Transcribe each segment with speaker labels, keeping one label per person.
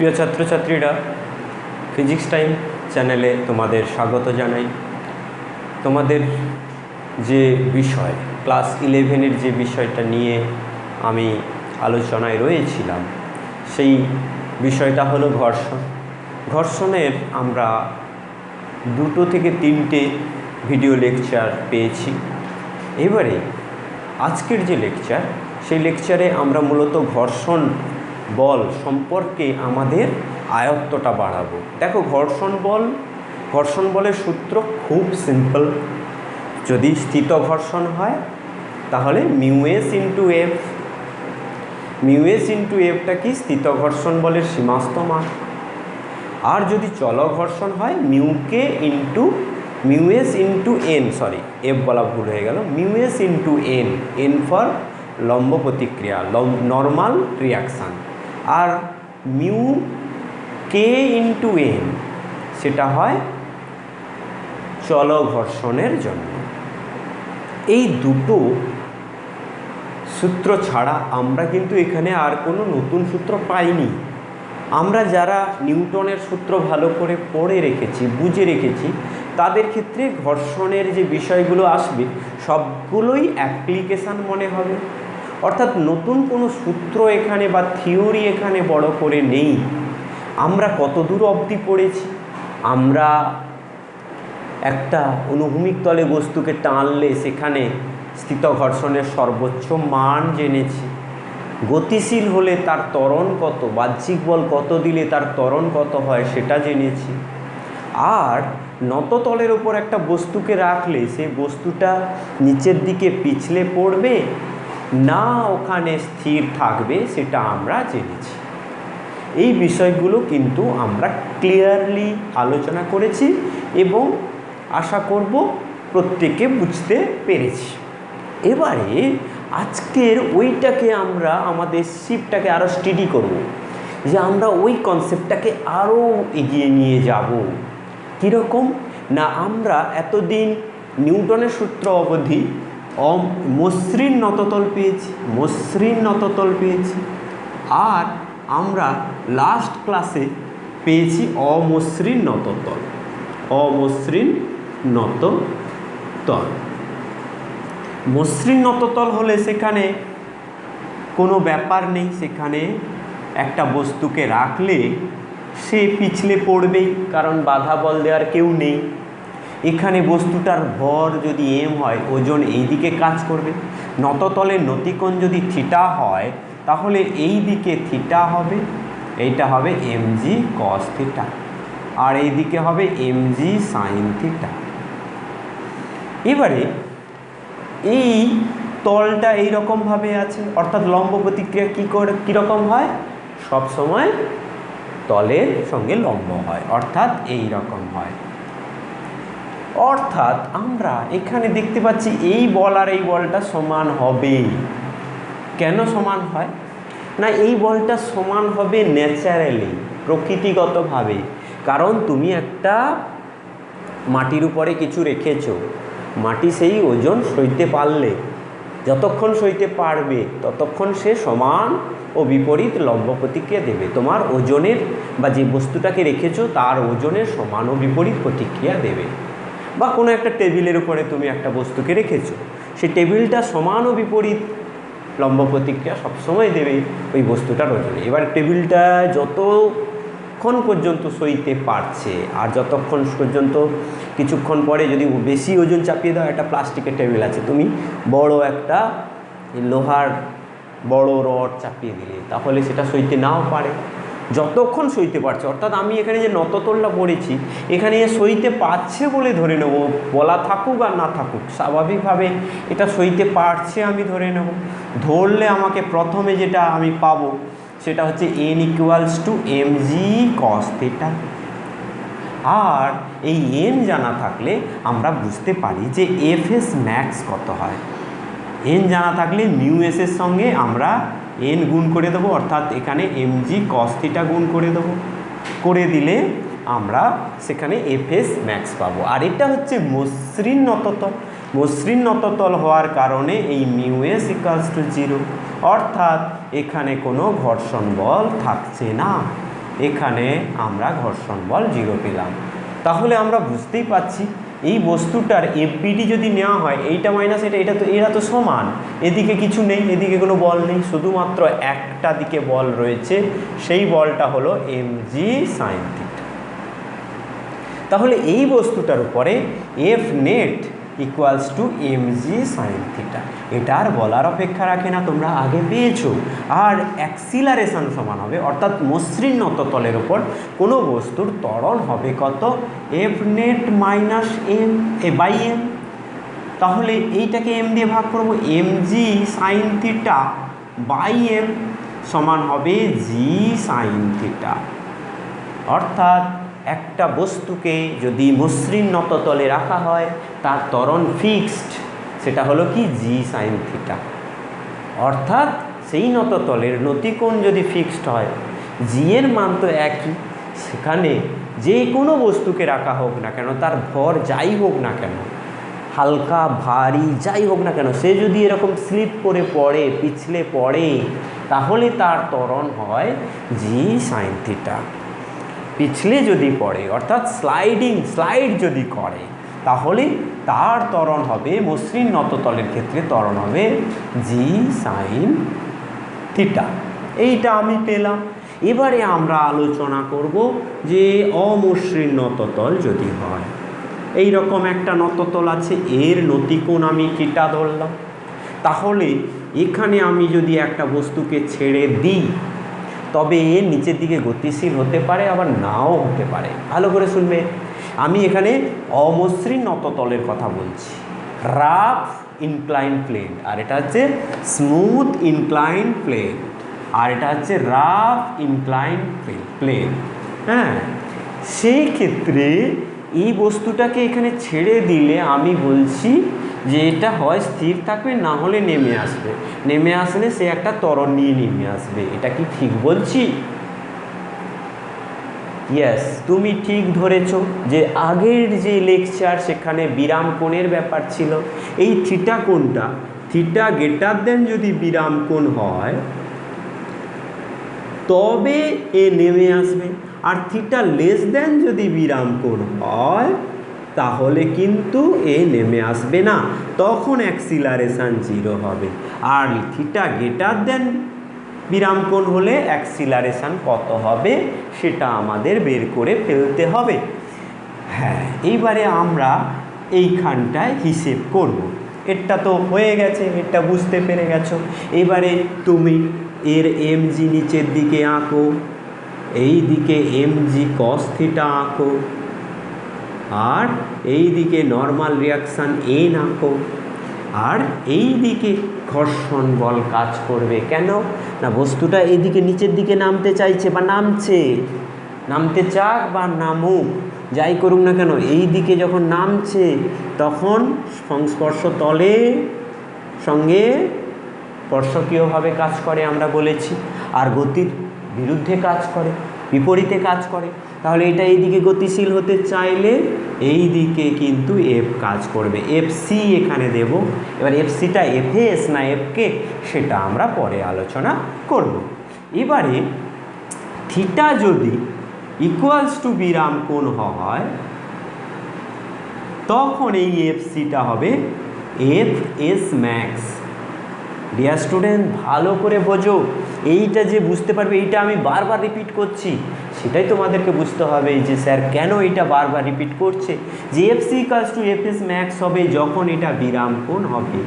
Speaker 1: প্রিয় ছাত্রছাত্রীরা, physics time চ্যানেলে তোমাদের স্বাগত জানাই। তোমাদের যে বিষয় ক্লাস 11-এর যে বিষয়টা নিয়ে আমি আলোচনায় রয়েছিলাম, সেই বিষয়টা হলো ঘর্ষণ। ঘর্ষণের আমরা 2 থেকে 3টে ভিডিও লেকচার পেয়েছি। এবারে আজকের যে লেকচার, সেই লেকচারে আমরা মূলত ঘর্ষণ বল সম্পর্কে আমাদের আয়ত্তটা বাড়াবো। দেখো, ঘর্ষণ বলের সূত্র খুব সিম্পল। যদি স্থিত ঘর্ষণ হয় তাহলে মিউ_এস ইন্টু এফ। মিউ_এস ইন্টু এফটা কি? স্থিত ঘর্ষণ বলের সীমাস্ত মান। আর যদি চল ঘর্ষণ হয় মিউ_এস ইন্টু এন, সরি এফ বলা ভুল হয়ে গেল, মিউ_এস ইন্টু এন, এন ফর লম্ব প্রতিক্রিয়া, নর্মাল রিয়াকশান। আর মিউ_কে ইন্টু এন, সেটা হয় চল ঘর্ষণের জন্য। এই দুটো সূত্র ছাড়া আমরা কিন্তু এখানে আর কোনো নতুন সূত্র পাইনি। আমরা যারা নিউটনের সূত্র ভালো করে পড়ে রেখেছি, বুঝে রেখেছি, তাদের ক্ষেত্রে ঘর্ষণের যে বিষয়গুলো আসবে সবগুলোই অ্যাপ্লিকেশান মনে হবে। অর্থাৎ নতুন কোনো সূত্র এখানে বা থিওরি এখানে বড় করে নেই। আমরা কত দূর অবধি পড়েছি? আমরা একটা অনুভূমিক তলে বস্তুকে টানলে সেখানে স্থিত ঘর্ষণের সর্বোচ্চ মান জেনেছি। গতিশীল হলে তার ত্বরণ কত, বাহ্যিক বল কত দিলে তার ত্বরণ কত হয় সেটা জেনেছি। আর নততলের ওপর একটা বস্তুকে রাখলে সেই বস্তুটা নিচের দিকে পিছলে পড়বে না ওখানে স্থির থাকবে সেটা আমরা জেনেছি। এই বিষয়গুলো কিন্তু আমরা ক্লিয়ারলি আলোচনা করেছি এবং আশা করব প্রত্যেকে বুঝতে পেরেছি। এবারে আজকের ওইটাকে আমরা আমাদের শিফটটাকে আরও স্টাডি করব, যে আমরা ওই কনসেপ্টটাকে আরও এগিয়ে নিয়ে যাব। কীরকম না, আমরা এতদিন নিউটনের সূত্র অবধি মসৃণ নততল পেয়েছি, আর আমরা লাস্ট ক্লাসে পেয়েছি অমসৃণ নততল। মসৃণ নততল হলে সেখানে কোনো ব্যাপার নেই, সেখানে একটা বস্তুকে রাখলে সে পিছলে পড়বেই, কারণ বাধা বল দেওয়ার কেউ নেই। এখানে বস্তুটার ভর যদি এম হয়, ওজন এই দিকে কাজ করবে। নততলের নতিকোণ যদি থিটা হয় তাহলে এই দিকে থিটা হবে, এইটা হবে mg cos থিটা, আর এই দিকে হবে mg sin থিটা। এবারে এই তলটা এই রকমভাবে আছে, অর্থাৎ লম্ব প্রতিক্রিয়া কীরকম হয়? সব সময় তলের সঙ্গে লম্ব হয়, অর্থাৎ এই রকম হয়। অর্থাৎ আমরা এখানে দেখতে পাচ্ছি এই বল আর এই বলটা সমান হবে। কেন সমান হয় না? এই বলটা সমান হবে ন্যাচারালি, প্রকৃতিগতভাবে। কারণ তুমি একটা মাটির উপরে কিছু রেখেছো, মাটি সেই ওজন সইতে পারলে, যতক্ষণ সইতে পারবে ততক্ষণ সে সমান ও বিপরীত লম্ব প্রতিক্রিয়া দেবে। তোমার ওজনের বা যে বস্তুটাকে রেখেছো তার ওজনের সমান ও বিপরীত প্রতিক্রিয়া দেবে। বা কোনো একটা টেবিলের উপরে তুমি একটা বস্তুকে রেখেছো, সেই টেবিলটা সমান ও বিপরীত লম্ব প্রতিক্রিয়া সবসময় দেবে ওই বস্তুটার ওজনে। এবার টেবিলটা যতক্ষণ পর্যন্ত সইতে পারছে, আর যতক্ষণ পর্যন্ত কিছুক্ষণ পরে যদি বেশি ওজন চাপিয়ে দাও, একটা প্লাস্টিকের টেবিল আছে, তুমি বড় একটা লোহার বড় রড চাপিয়ে দিলে, তাহলে সেটা সইতে নাও পারে। যতক্ষণ সইতে পারছে, অর্থাৎ আমি এখানে যে নততলটা পড়েছি এখানে সইতে পারছে বলে ধরে নেব, বলা থাকুক আর না থাকুক, স্বাভাবিকভাবে এটা সইতে পারছে আমি ধরে নেব। ধরলে আমাকে প্রথমে যেটা আমি পাবো সেটা হচ্ছে n = mg cos থিটা। আর এই n জানা থাকলে আমরা বুঝতে পারি যে fs ম্যাক্স কত হয়। n জানা থাকলে μs এর সঙ্গে আমরা n গুণ করে দেবো, অর্থাৎ এখানে mg cos থিটা গুণ করে দেবো। করে দিলে আমরা সেখানে fs ম্যাক্স পাবো। আর এটা হচ্ছে মসৃণ নততল। মসৃণ নততল হওয়ার কারণে এই μs = 0, অর্থাৎ এখানে কোনো ঘর্ষণ বল থাকছে না। এখানে আমরা ঘর্ষণ বল 0 পেলাম। তাহলে আমরা বুঝতেই পাচ্ছি এই বস্তুটার এফবিডি যদি নেওয়া হয়, এইটা মাইনাস এটা তো এরা তো সমান, এদিকে কিছু নেই, এদিকে কোনো বল নেই, শুধুমাত্র একটা দিকে বল রয়েছে, সেই বলটা হলো mg sin থিটা। তাহলে এই বস্তুটার উপরে F net equals to mg sin theta, এটা আর বলার অপেক্ষা রাখে না, তোমরা আগে পেয়েছো। আর অ্যাক্সিলারেশন সমান হবে, অর্থাৎ মসৃণ নততলের উপর কোনো বস্তুর ত্বরণ হবে কত, F net minus m by m. তাহলে এইটাকে এম দিয়ে ভাগ করবো, mg sin theta by m সমান হবে জি sin থিটা। অর্থাৎ একটা বস্তুকে যদি মসৃণ নততলে রাখা হয়, তার ত্বরণ ফিক্সড, সেটা হলো কি জি sin থিটা। অর্থাৎ সেই নততলের নতিকোণ যদি ফিক্সড হয়, জি এর মান তো একই, সেখানে যে কোনো বস্তুকে রাখা হোক না কেন, তার ভর যাই হোক না কেন, হালকা ভারী যাই হোক না কেন, সে যদি এরকম স্লিপ করে পড়ে, পিছলে পড়ে, তাহলে তার ত্বরণ হয় জি sin থিটা। পিছলে যদি পড়ে, অর্থাৎ স্লাইড যদি করে, তাহলে তার ত্বরণ হবে, মসৃণ নততলের ক্ষেত্রে ত্বরণ হবে জি sin থিটা। এইটা আমি পেলাম। এবারে আমরা আলোচনা করব যে অমসৃণ নততল যদি হয়, এই রকম একটা নততল আছে, এর নতিকোণ আমি থিটা ধরলাম। তাহলে এখানে আমি যদি একটা বস্তুকে ছেড়ে দিই, তবে এর নিচের দিকে গতিশীল হতে পারে, আবার নাও হতে পারে। ভালো করে শুনবে, আমি এখানে অমসৃণ নততলের কথা বলছি, রাফ ইনক্লাইন প্লেন, আর এটা হচ্ছে স্মুথ ইনক্লাইন প্লেন, আর এটা হচ্ছে রাফ ইনক্লাইন প্লেন। হ্যাঁ, সেই ক্ষেত্রে এই বস্তুটাকে এখানে ছেড়ে দিলে আমি বলছি যে এটা হয় স্থির থাকবে, না হলে নেমে আসবে, নেমে আসলে সে একটা ত্বরণ নিয়ে নেমে আসবে। এটা কি ঠিক বলছি? ইয়েস, তুমি ঠিক ধরেছ যে আগের যে লেকচার সেখানে বিরাম কোণের ব্যাপার ছিল। এই থিটা কোণটা, থিটা গ্রেটার দেন যদি বিরাম কোণ হয়, তবে এ নেমে আসবে, আর থিটা লেস দেন যদি বিরাম কোণ হয়, তাহলে কিন্তু এ নেমে আসবে না, তখন অ্যাক্সিলারেশন 0 হবে। আর থিটা গ্রেটার দেন বিরাম কোণ হলে অ্যাক্সিলারেশন কত হবে সেটা আমাদের বের করে ফেলতে হবে। হ্যাঁ, এইবারে আমরা এইখানটায় হিসেব করব। এটা তো হয়ে গেছে, এটা বুঝতে পেরে গেছো। এবারে তুমি এর mg নিচের দিকে আঁকো, এই দিকে mg cos থিটা আঁকো, আর এই দিকে নর্মাল রিয়াকশান n আঁকো, আর এই দিকে ঘর্ষণ বল কাজ করবে। কেন না, বস্তুটা এইদিকে নিচের দিকে নামতে চাইছে বা নামছে, নামতে চাক বা নামুক, যাই করুক না কেন, এই দিকে যখন নামছে তখন সংস্পর্শ তলের সঙ্গে স্পর্শকীয়ভাবে কাজ করে আমরা বলেছি, আর গতির বিরুদ্ধে কাজ করে, বিপরীতে কাজ করে। তাহলে এটা এইদিকে গতিশীল হতে চাইলে এই দিকে কিন্তু এফ কাজ করবে, এফ সি এখানে দেব। এবার এফ সিটা এফএস না এফকে সেটা আমরা পরে আলোচনা করব। এবারে থিটা যদি ইকুয়ালস টু বিরাম কোণ হয়, তখন এই এফ সিটা হবে F S max. Dear student, ভালো করে বোঝো, এইটা যে বুঝতে পারবে, এইটা আমি বারবার রিপিট করছি, সেটাই তোমাদেরকে বুঝতে হবে যে স্যার কেন এইটা বারবার রিপিট করছে। যে F C equals to F S max হবে যখন এটা বিরাম কোণ হবে,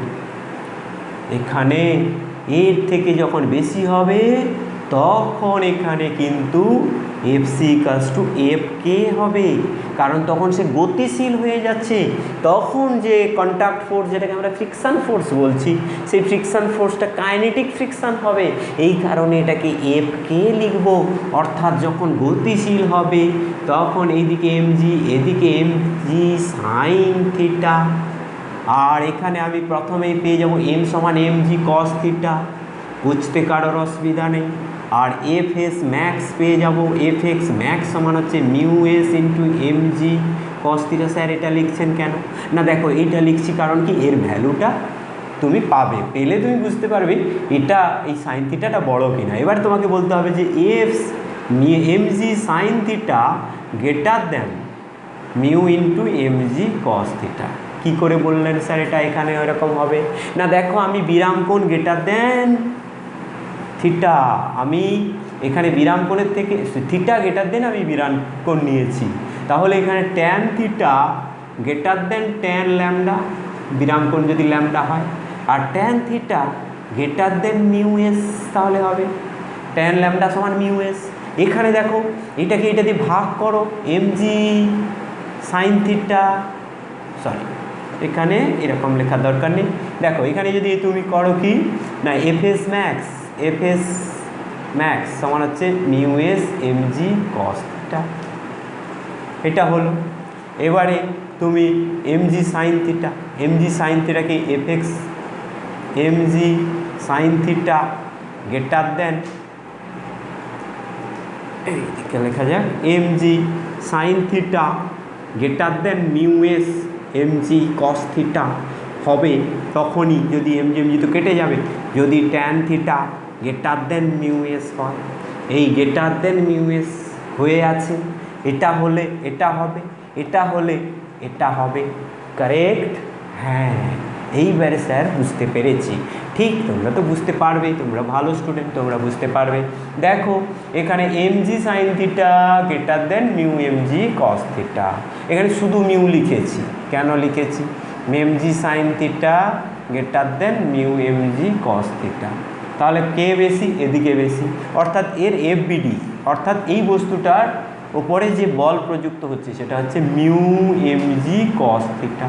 Speaker 1: এখানে এর থেকে যখন বেশি হবে তখন এখানে কিন্তু F C equals to F K হবে, কারণ তখন সে গতিশীল হয়ে যাচ্ছে। তখন যে কন্ট্যাক্ট ফোর্স, যেটাকে আমরা ফ্রিকশান ফোর্স বলছি, সেই ফ্রিকশান ফোর্সটা কাইনেটিক ফ্রিকশান হবে, এই কারণে এটাকে এফ কে লিখব। অর্থাৎ যখন গতিশীল হবে তখন এইদিকে এমজি, এদিকে এমজি সাইন থিটা, আর এখানে আমি প্রথমেই পেয়ে যাব এম সমান এমজি কস থিটা, বুঝতে কারোর অসুবিধা নেই। আর এফ এস ম্যাক্স পেয়ে যাব, এফ এক্স ম্যাক্স সমান হচ্ছে mu S into MG cos theta. Sir এটা লিখছেন কেন না, দেখো এইটা লিখছি কারণ কি এর ভ্যালুটা তুমি পাবে, পেলে তুমি বুঝতে পারবে এটা এই সাইন থিটাটা বড় কিনা। এবার তোমাকে বলতে হবে যে F mg sin theta greater than mu into mg cos theta. কী করে বললেন স্যার এটা এখানে ওরকম হবে না? দেখো আমি বিরাম কোণ গ্রেটার দেন থিটা, আমি এখানে বিরাম কোণের থেকে থিটা গ্রেটার দেন আমি বিরাম কোণ নিয়েছি, তাহলে এখানে tan theta greater than tan lambda, বিরাম কোণ যদি ল্যামডা হয়, আর tan theta greater than mu S, তাহলে হবে ট্যান ল্যামডা সমান মিউ এস। এখানে দেখো এটাকে এটা দিয়ে ভাগ করো, এমজি সাইন থিটা, সরি এখানে এরকম লেখার দরকার নেই। দেখো এখানে যদি তুমি করো কি না, এফএস ম্যাক্স সমান হচ্ছে mu S MG cos theta, এটা হলো। এবারে তুমি এমজি সাইন থিটাকে FX MG sine theta greater than, এইদিকে লেখা যাক MG sine theta greater than mu S MG cos theta হবে তখনই যদি এমজি তো কেটে যাবে, যদি tan theta greater than mu S হয়। এই গ্রেটার দেন মিউ এস হয়ে আছে, এটা হলে এটা হবে, এটা হলে এটা হবে, কারেক্ট? হ্যাঁ, এইবারে স্যার বুঝতে পেরেছি। ঠিক, তোমরা তো বুঝতে পারবেই, তোমরা ভালো স্টুডেন্ট, তোমরা বুঝতে পারবে। দেখো এখানে MG sine theta greater than mu MG cos theta, এখানে শুধু মিউ লিখেছি। কেন লিখেছি? MG sine theta greater than mu MG cos theta, তাহলে কে বেশি? এদিকে বেশি, অর্থাৎ এর এফবিডি, অর্থাৎ এই বস্তুটার ওপরে যে বল প্রযুক্ত হচ্ছে সেটা হচ্ছে মিউ এমজি কস থিটা,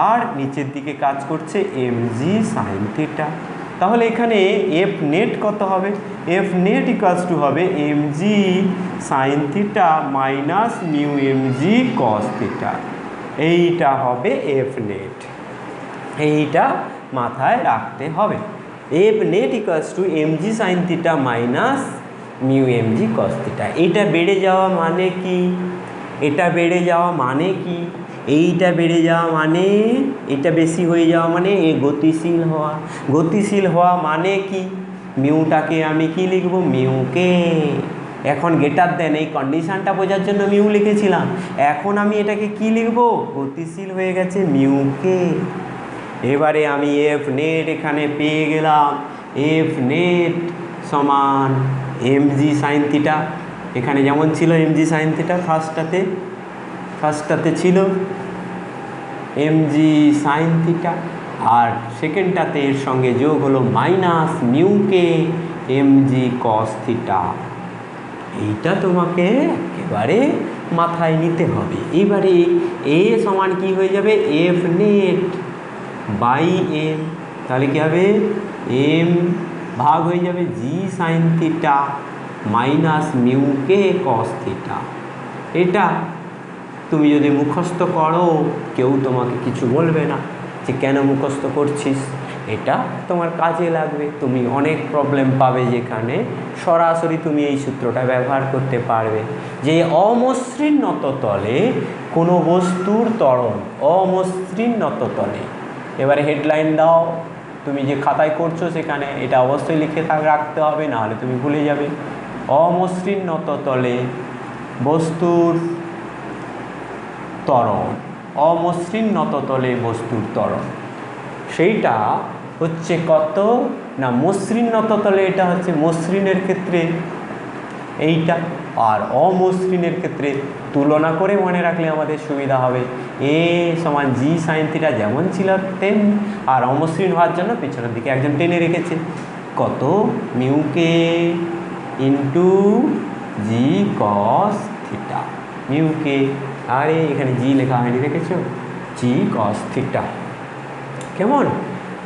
Speaker 1: আর নিচের দিকে কাজ করছে এমজি সাইন থিটা। তাহলে এখানে এফ নেট কত হবে? এফ নেট ইকুয়ালস টু হবে MG sine theta minus mu MG cos theta, এইটা হবে এফ নেট, এইটা মাথায় রাখতে হবে। F net equals to MG sine theta minus mu MG cos theta. এইটা বেড়ে যাওয়া মানে কি? এটা বেড়ে যাওয়া মানে কি? এইটা বেড়ে যাওয়া মানে এটা বেশি হয়ে যাওয়া মানে এ গতিশীল হওয়া। গতিশীল হওয়া মানে কি? মিউটাকে আমি কি লিখব? মিউকে এখন গ্রেটার দেন, এই কন্ডিশানটা বোঝার জন্য মিউ লিখেছিলাম, এখন আমি এটাকে কি লিখব? গতিশীল হয়ে গেছে মিউকে। এবারে আমি এফ নেট এখানে পেয়ে গেলাম, এফ নেট সমান এমজি সাইন থিটা, এখানে যেমন ছিল এমজি সাইন থিটা ফার্স্টটাতে ছিল এমজি সাইন থিটা, আর সেকেন্ডটাতে এর সঙ্গে যোগ হলো মাইনাস মিউকে এমজি কস থিটা। এইটা তোমাকে একেবারে মাথায় নিতে হবে। এবারে এ সমান কি হয়ে যাবে? এফ নেট বাই এম, তাহলে কী হবে? এম ভাগ হয়ে যাবে জি সাইন থিটা মাইনাস মিউকে কস থিটা। এটা তুমি যদি মুখস্থ করো কেউ তোমাকে কিছু বলবে না যে কেন মুখস্থ করছিস, এটা তোমার কাজে লাগবে। তুমি অনেক প্রবলেম পাবে যেখানে সরাসরি তুমি এই সূত্রটা ব্যবহার করতে পারবে যে অমসৃণ নততলে কোনো বস্তুর ত্বরণ, অমসৃণ নততলে। এবারে হেডলাইন দাও, তুমি যে খাতায় করছো সেখানে এটা অবশ্যই লিখে রাখতে হবে, নাহলে তুমি ভুলে যাবে। অমসৃণ নততলে বস্তুর ত্বরণ, অমসৃণ নততলে বস্তুর ত্বরণ, সেইটা হচ্ছে কত না মসৃণ নততলে এটা হচ্ছে মসৃণের ক্ষেত্রে এইটা, আর অমসৃণের ক্ষেত্রে তুলনা করে মনে রাখলে আমাদের সুবিধা হবে। এ সমান জি সাইন থিটা যেমন ছিল তেমনি, আর অমসৃণ হওয়ার জন্য পেছনের দিকে একজন টেনে রেখেছে কত? মিউকে ইন্টু জি কস থিটা, মিউকে, আরে এখানে জি লেখা হয়নি দেখেছো? জি কস থিটা। কেমন?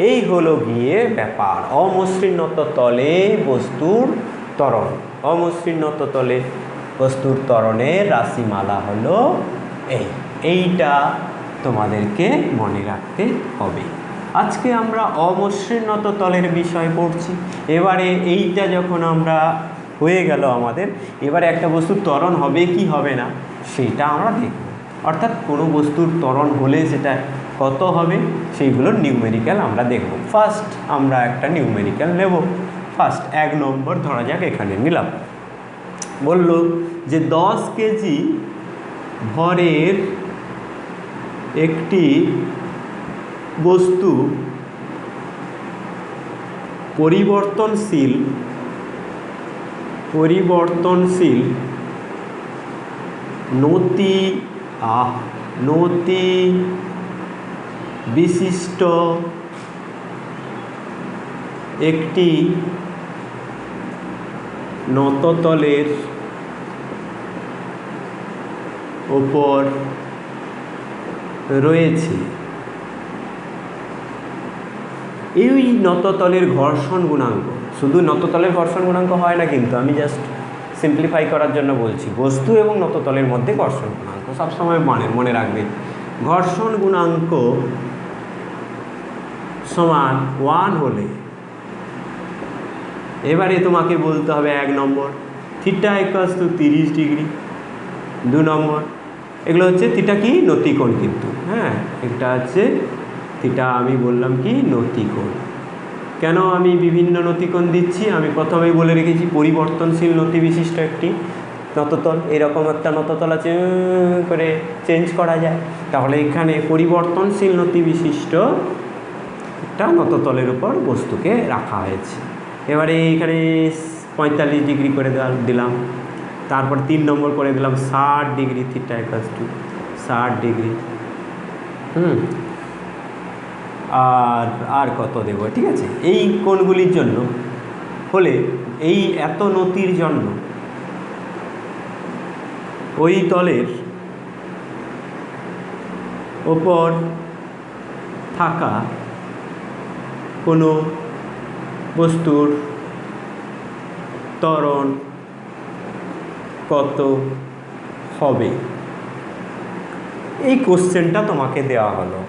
Speaker 1: এই হলো গিয়ে ব্যাপার, অমসৃণ তলে বস্তুর ত্বরণ। অমসৃণ তলে বস্তুর ত্বরণের রাশিমালা হলো এইটা তোমাদেরকে মনে রাখতে হবে। আজকে আমরা অমসৃণ তলের বিষয় পড়ছি। এবারে এইটা যখন আমরা হয়ে গেল আমাদের, এবারে একটা বস্তুর ত্বরণ হবে কি হবে না সেটা আমরা দেখব। অর্থাৎ কোনো বস্তুর ত্বরণ হলে সেটা কত হবে সেইগুলোর নিউমেরিক্যাল আমরা দেখব। ফার্স্ট আমরা একটা নিউমেরিক্যাল নেব। ফার্স্ট 1 নম্বর ধরা যাক এখানে নিলাম। বলল যে 10 কেজি ভরের একটি বস্তু পরিবর্তনশীল নতি বিশিষ্ট একটি নততলের ওপর রয়েছে। এই নততলের ঘর্ষণ গুণাঙ্ক, শুধু নততলের ঘর্ষণ গুণাঙ্ক হয় না কিন্তু, আমি জাস্ট সিম্পলিফাই করার জন্য বলছি, বস্তু এবং নততলের মধ্যে ঘর্ষণ গুণাঙ্ক সবসময় মনে রাখবে। ঘর্ষণ গুণাঙ্ক সমান 1 হলে এবারে তোমাকে বলতে হবে 1 নম্বর থিটা ইকুয়ালস টু 30 ডিগ্রি। 2 নম্বর এগুলো হচ্ছে থিটা কি নতিকোণ, কিন্তু হ্যাঁ এটা হচ্ছে থিটা, আমি বললাম কি নতিকোণ। কেন আমি বিভিন্ন নতিকোণ দিচ্ছি, আমি প্রথমেই বলে রেখেছি পরিবর্তনশীল নতি বিশিষ্ট একটি নততল, এরকম একটা নততল আছে করে চেঞ্জ করা যায়, তাহলে এখানে পরিবর্তনশীল নতি বিশিষ্ট একটা নততলের উপর বস্তুকে রাখা হয়েছে। এবারে এখানে 45 ডিগ্রি করে দিলাম, তারপর 3 নম্বর করে দিলাম 60 degree, theta equals to 60 degree. আর কত দেব, ঠিক আছে। এই কোণগুলির জন্য হলে এই এত নতির জন্য ওই তলের ওপর থাকা কোনো বস্তুর ত্বরণ কত হবে, এই কোশ্চেনটা তোমাকে দেওয়া হলো।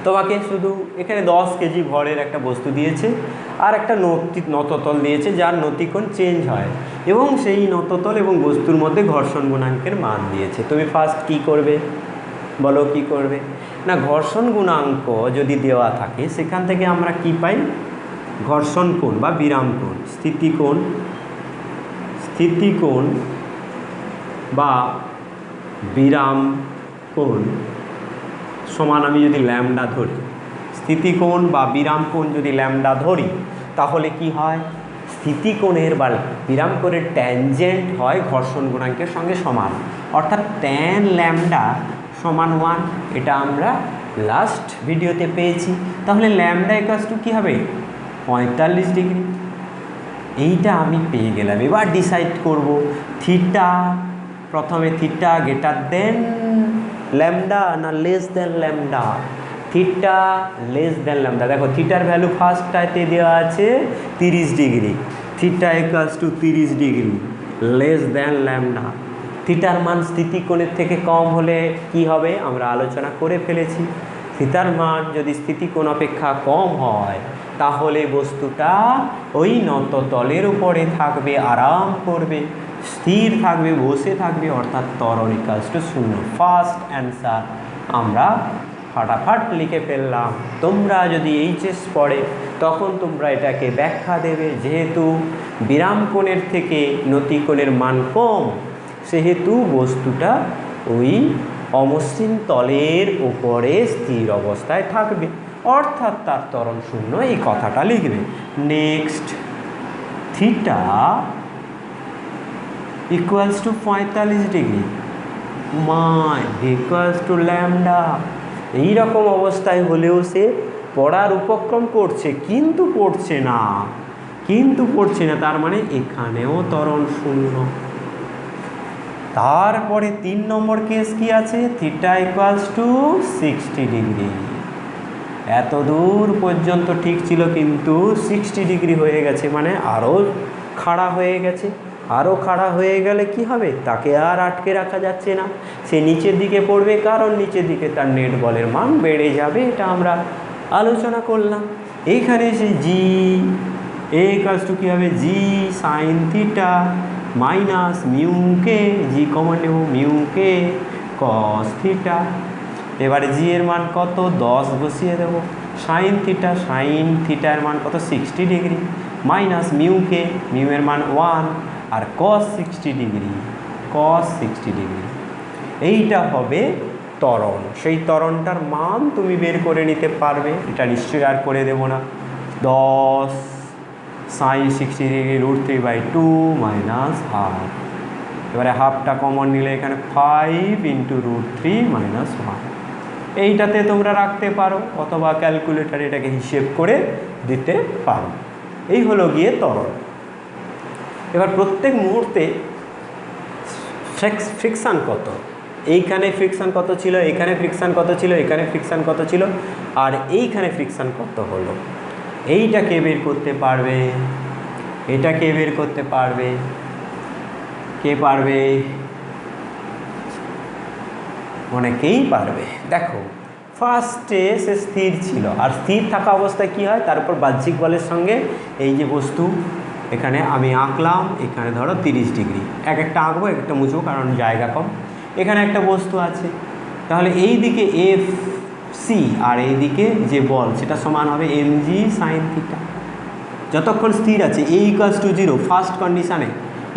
Speaker 1: তোমাকে শুধু এখানে 10 কেজি ভরের একটা বস্তু দিয়েছে আর একটা নততল দিয়েছে যার নতিকোণ চেঞ্জ হয়, এবং সেই নততল এবং বস্তুর মধ্যে ঘর্ষণ গুণাঙ্কের মান দিয়েছে। তুমি ফার্স্ট কি করবে বলো, কি করবে না, ঘর্ষণ গুণাঙ্ক যদি দেওয়া থাকে সেখান থেকে আমরা কি পাই, ঘর্ষণ কোণ বা বিরাম কোণ, স্থিতিকোণ বা বিরাম কোণ সমান, আমি যদি ল্যামডা ধরি, স্থিতিকোণ বা বিরাম কোণ যদি ল্যামডা ধরি, তাহলে কি হয়, স্থিতিকোণের বা বিরাম কোণের ট্যানজেন্ট হয় ঘর্ষণ গুণাঙ্কের সঙ্গে সমান, অর্থাৎ ট্যান ল্যামডা সমান 1। এটা আমরা লাস্ট ভিডিওতে পেয়েছি। তাহলে ল্যামডা ইকুয়ালস টু কী হবে, 45 ডিগ্রি। এইটা আমি পেয়ে গেলাম। এবার ডিসাইড করব থিটা, প্রথমে থিটা গ্রেটার দেন ল্যামডা না less than lambda, theta less than lambda. দেখো থিটার ভ্যালু ফার্স্টটাতে দেওয়া আছে 30 degree, theta equals two 30 degree less than lambda. থিটার মান স্থিতিকোণের থেকে কম হলে কি হবে আমরা আলোচনা করে ফেলেছি। থিটার মান যদি স্থিতিকোণ অপেক্ষা কম হয় তাহলে বস্তুটা ওই নততলের উপরে থাকবে, আরাম করবে, স্থির থাকবে, বসে থাকবে, অর্থাৎ ত্বরণ ইকুয়ালস টু 0। ফার্স্ট অ্যান্সার আমরা ফাটাফাট লিখে ফেললাম। তোমরা যদি এইচএস পড়ে তখন তোমরা এটাকে ব্যাখ্যা দেবে, যেহেতু বিরাম কোণের থেকে নতিকোণের মান কম সেহেতু বস্তুটা ওই অমসৃণ তলের উপরে স্থির অবস্থায় থাকবে, অর্থাৎ তার ত্বরণ 0, এই কথাটা লিখবে। Next, theta equals two 45 degree equals to lambda. এইরকম অবস্থায় হলেও সে পড়ার উপক্রম করছে কিন্তু পড়ছে না, তার মানে এখানেও ত্বরণ 0। তারপরে 3 নম্বর কেস কি আছে, থিটা ইকুয়ালস টু 60 ডিগ্রি। এত দূর পর্যন্ত ঠিক ছিল কিন্তু 60 ডিগ্রি হয়ে গেছে, মানে আরও খাড়া হয়ে গেছে। আরও খাড়া হয়ে গেলে কি হবে, তাকে আর আটকে রাখা যাচ্ছে না, সে নিচের দিকে পড়বে, কারণ নিচের দিকে তার নেট বলের মান বেড়ে যাবে, এটা আমরা আলোচনা করলাম। এইখানে সে জি ইকুয়ালস টু কী হবে, জি সাইন থিটা মাইনাস মিউকে, জি কমন নেব, মিউকে কস থিটা। এবারে জি এর মান কত, 10 বসিয়ে দেব, সাইন থিটার মান কত 60 ডিগ্রি, মাইনাস মিউকে, মিউ এর মান 1, আর cos 60 ডিগ্রি, cos 60 ডিগ্রি। এইটা হবে ত্বরণ। সেই ত্বরণটার মান তুমি বের করে নিতে পারবে, এটা নিশ্চয়ই আর করে দেবো না। 10 sin 60 ডিগ্রি √3/2 মাইনাস হাফ। এবারে হাফটা কমন নিলে এখানে 5 × √3 মাইনাস 1। এইটাতে তোমরা রাখতে পারো অথবা ক্যালকুলেটারে এটাকে হিসেব করে দিতে পারো। এই হলো গিয়ে ত্বরণ। এবার প্রত্যেক মুহূর্তে ফ্রিকশান কত, এইখানে ফ্রিকশান কত ছিল, এখানে ফ্রিকশান কত ছিল, এখানে ফ্রিকশান কত ছিল, আর এইখানে ফ্রিকশান কত হলো, এইটাকে বের করতে পারবে। এটাকে বের করতে পারবে কে পারবে? অনেকেই পারবে। দেখো ফার্স্টে সে স্থির ছিল, আর স্থির থাকা অবস্থায় কি হয়, তার উপর বাহ্যিক বলের সঙ্গে এই যে বস্তু এখানে আমি আঁকলাম, এখানে ধরো 30 ডিগ্রি, এক একটা আঁকবো এক একটা মুছবো কারণ জায়গা কম। এখানে একটা বস্তু আছে, তাহলে এই দিকে এফ সি আর এই দিকে যে বল সেটা সমান হবে mg sin থিটা। যতক্ষণ স্থির আছে a = 0 ফার্স্ট কন্ডিশানে।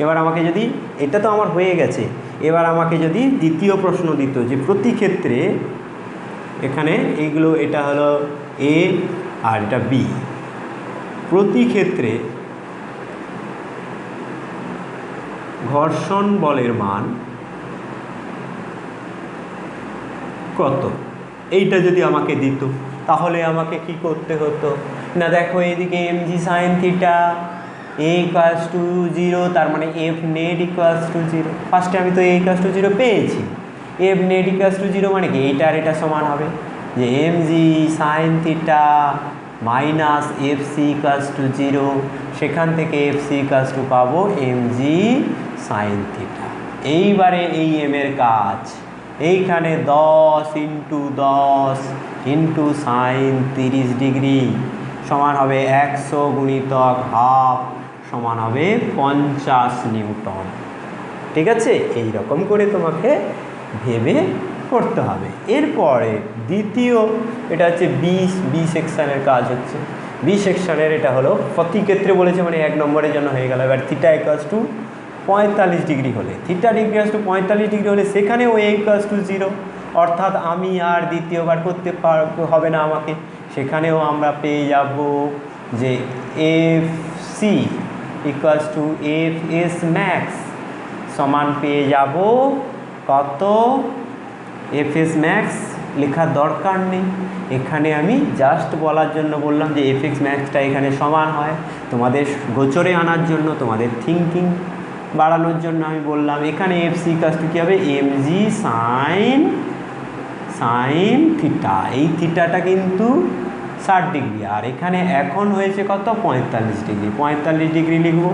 Speaker 1: এবার আমাকে যদি, এটা তো আমার হয়ে গেছে, এবার আমাকে যদি দ্বিতীয় প্রশ্ন দিত যে প্রতি ক্ষেত্রে এখানে এইগুলো, এটা হলো এ আর এটা বি, প্রতি ক্ষেত্রে ঘর্ষণ বলের মান কত, এইটা যদি আমাকে দিত তাহলে আমাকে কি করতে হতো না, দেখো এইদিকে mg sin থিটা a = 0, তার মানে f net = 0। ফার্স্টে আমি তো a = 0 পেয়েছি, f net = 0 মানে কি, এইটা আর এটা সমান হবে যে mg sin theta minus fc = 0, সেখান থেকে fc = পাবো mg sin থিটা। এইবারে এই m এর কাজ, এইখানে 10 × 10 × sin 30 ডিগ্রি সমান হবে 100 × হাফ সমান হবে 50 নিউটন। ঠিক আছে, এই রকম করে তোমাকে ভেবে করতে হবে। এরপরে দ্বিতীয়, এটা হচ্ছে বি সেকশানের কাজ হচ্ছে। বি সেকশানের এটা হলো প্রতি ক্ষেত্রে বলেছে, মানে 1 নম্বরের জন্য হয়ে গেল। এবার থিটা = 45 ডিগ্রি হলে, থিটা = 45 ডিগ্রি হলে সেখানেও a = 0, অর্থাৎ আমি আর দ্বিতীয়বার করতে হবে না আমাকে, সেখানেও আমরা পেয়ে যাব যে এফ সি = fs max সমান পেয়ে যাব কত, fs max লেখার দরকার নেই, এখানে আমি জাস্ট বলার জন্য বললাম যে fx maxটা এখানে সমান হয়, তোমাদের গোচরে আনার জন্য, তোমাদের থিঙ্কিং বাড়ানোর জন্য আমি বললাম। এখানে fc = কী হবে, mg sin থিটা, এই থিটাটা কিন্তু 60 ডিগ্রি, আর এখানে এখন হয়েছে কত, 45 ডিগ্রি। 45 ডিগ্রি লিখব,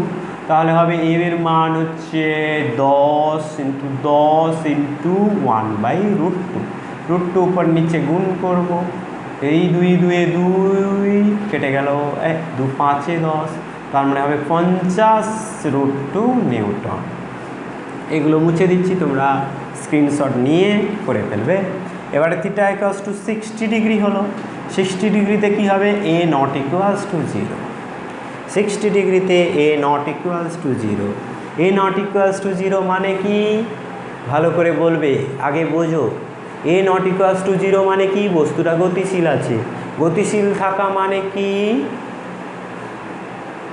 Speaker 1: তাহলে হবে m এর মান হচ্ছে 10 × 10 × 1/√2, √2 উপর নিচে গুণ করব, এই 2 2 2 কেটে গেল, 2 5 10, তার মানে হবে 50 √2 নিউটন। এগুলো মুছে দিচ্ছি, তোমরা স্ক্রিনশট নিয়ে করে ফেলবে। এবারে থিটা = 60 ডিগ্রি হলো, 60 ডিগ্রিতে কী হবে, a not equals to 0, 60 ডিগ্রিতে a not equals to 0, a not equals to 0 মানে কি, ভালো করে বলবে, আগে বোঝো। a not equals to 0 মানে কি, বস্তুটা গতিশীল আছে, গতিশীল থাকা মানে কি,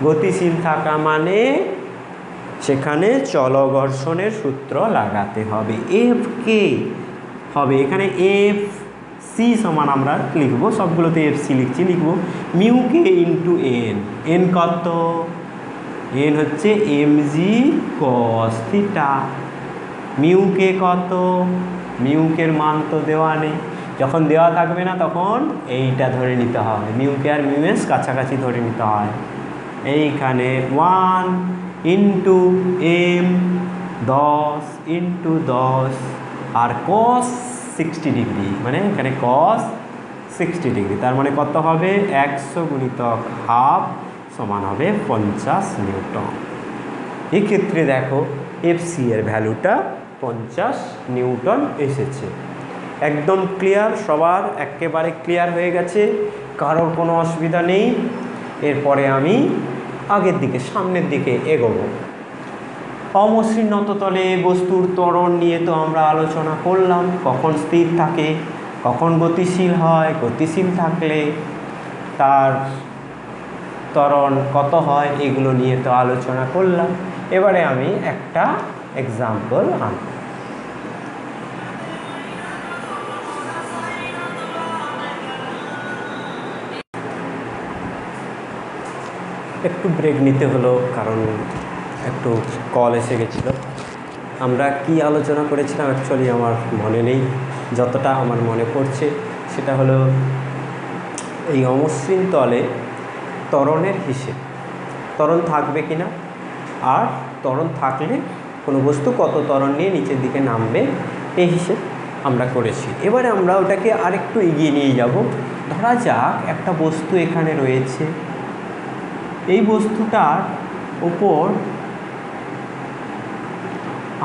Speaker 1: গতিশীল থাকা মানে সেখানে চলঘর্ষণের সূত্র লাগাতে হবে। এফ কে হবে এখানে এফ সি সমান আমরা লিখবো, সবগুলোতে এফ সি লিখছি, লিখবো mu k into N, N কত, এন হচ্ছে mg cos থিটা, মিউ কে কত, মিউ কের মান তো দেওয়া নেই, যখন দেওয়া থাকবে না তখন এইটা ধরে নিতে হবে, মিউ কে আর মিউ এস কাছাকাছি ধরে নিতে হয়। এইখানে 1 ইন্টু এম 10 ইন্টু 10 আর cos 60 ডিগ্রি, মানে এখানে cos 60 ডিগ্রি, তার মানে কত হবে, 100 × হাফ সমান হবে 50 নিউটন। এক্ষেত্রে দেখো এফসি এর ভ্যালুটা 50 নিউটন এসেছে। একদম ক্লিয়ার, সবার একেবারে ক্লিয়ার হয়ে গেছে, কারোর কোনো অসুবিধা নেই। এরপরে আমি আগের দিকে, সামনের দিকে এগোবো। অমসৃণ তলে বস্তুর ত্বরণ নিয়ে তো আমরা আলোচনা করলাম, কখন স্থির থাকে, কখন গতিশীল হয়, গতিশীল থাকলে তার ত্বরণ কত হয়, এগুলো নিয়ে তো আলোচনা করলাম। এবারে আমি একটা এক্সাম্পল আনব। একটু ব্রেক নিতে হলো, কারণ একটু কল এসে গেছিলো। আমরা কি আলোচনা করেছিলাম অ্যাকচুয়ালি আমার মনে নেই, যতটা আমার মনে পড়ছে সেটা হলো এই অমসৃণ তলে ত্বরণের হিসেব, ত্বরণ থাকবে কি না, আর ত্বরণ থাকলে কোনো বস্তু কত ত্বরণ নিয়ে নিচের দিকে নামবে, এই হিসেব আমরা করেছি। এবারে আমরা ওটাকে আরেকটু এগিয়ে নিয়ে যাব। ধরা যাক একটা বস্তু এখানে রয়েছে, এই বস্তুটার ওপর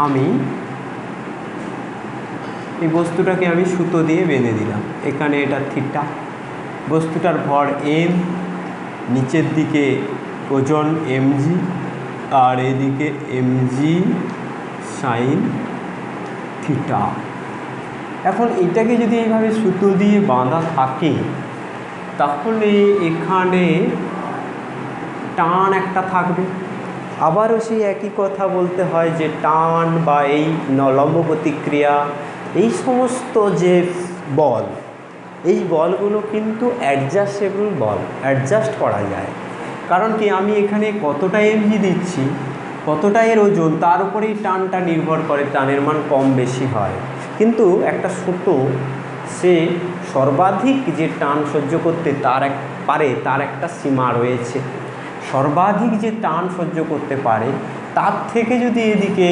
Speaker 1: আমি এই বস্তুটাকে আমি সুতো দিয়ে বেঁধে দিলাম। এখানে এটা থিটা, বস্তুটার ভর এম, নিচের দিকে ওজন এমজি, আর এদিকে এমজি সাইন থিটা। এখন এটাকে যদি এইভাবে সুতো দিয়ে বাঁধা থাকে, তাহলে এখানে টান একটা থাকবে। আবারও সেই একই কথা বলতে হয় যে টান বা এই লম্ব প্রতিক্রিয়া, এই সমস্ত যে বল, এই বলগুলো কিন্তু অ্যাডজাস্টেবল বল, অ্যাডজাস্ট করা যায়। কারণ কি, আমি এখানে কতটা এমজি দিচ্ছি, কতটা এর ওজন, তার উপরেই টানটা নির্ভর করে, টানের মান কম বেশি হয়। কিন্তু একটা সুতো সে সর্বাধিক যে টান সহ্য করতে পারে তার একটা সীমা রয়েছে। সর্বাধিক যে টান সহ্য করতে পারে তার থেকে যদি এদিকে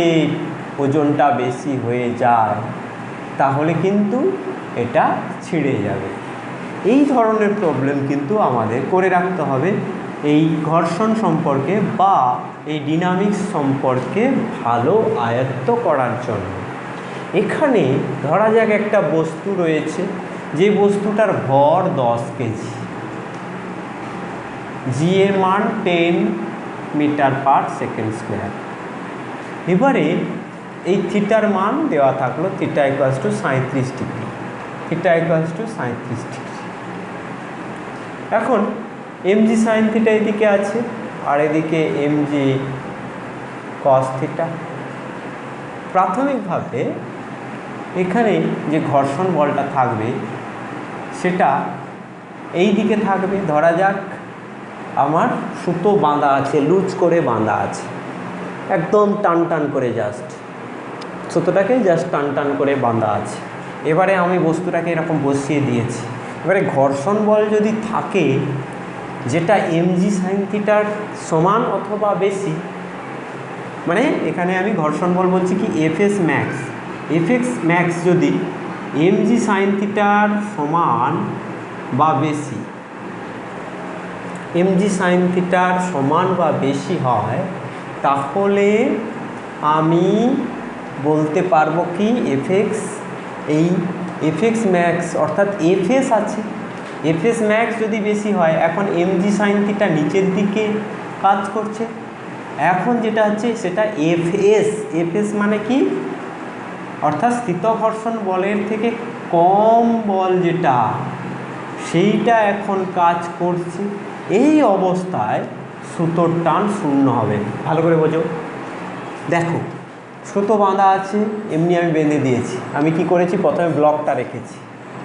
Speaker 1: ওজনটা বেশি হয়ে যায়, তাহলে কিন্তু এটা ছিঁড়ে যাবে। এই ধরনের প্রবলেম কিন্তু আমাদের করে রাখতে হবে এই ঘর্ষণ সম্পর্কে বা এই ডিনামিক্স সম্পর্কে ভালো আয়ত্ত করার জন্য। এখানে ধরা যাক একটা বস্তু রয়েছে, যে বস্তুটার ভর 10 কেজি, জি এর মান 10 মিটার/সেকেন্ড স্কোয়ার। এবারে এই থিটার মান দেওয়া থাকলো, theta equals two 37 degree, theta equals two 37 degree. এখন এমজি সাইন থিটা এদিকে আছে, আর এদিকে এমজি কস থিটা। প্রাথমিকভাবে এখানে যে ঘর্ষণ বলটা থাকবে সেটা এই দিকে থাকবে। ধরা যাক আমার সুতো বাঁধা আছে, লুজ করে বাঁধা আছে, একদম টান টান করে, জাস্ট সুতোটাকে জাস্ট টান টান করে বাঁধা আছে। এবারে আমি বস্তুটাকে এরকম বসিয়ে দিয়েছি। এবারে ঘর্ষণ বল যদি থাকে যেটা এমজি সাইন থিটার সমান অথবা বেশি, মানে এখানে আমি ঘর্ষণ বল বলছি কি এফএস ম্যাক্স, এফএক্স ম্যাক্স যদি এমজি সাইন থিটার সমান বা বেশি, এমজি সাইন থিটার সমান বা বেশি হয়, তাহলে আমি বলতে পারবো কি এফএক্স, এই এফএক্স ম্যাক্স অর্থাৎ এফএস আছে, এফএস ম্যাক্স যদি বেশি হয়, এখন এমজি সাইন থিটা নিচের দিকে কাজ করছে, এখন যেটা হচ্ছে সেটা এফএস, এফএস মানে কি, অর্থাৎ স্থিত ঘর্ষণ বলের থেকে কম বল যেটা, সেইটা এখন কাজ করছে। এই অবস্থায় সুতোর টান শূন্য হবে। ভালো করে বোঝো, দেখো সুতো বাঁধা আছে, এমনি আমি বেঁধে দিয়েছি। আমি কি করেছি, প্রথমে ব্লকটা রেখেছি,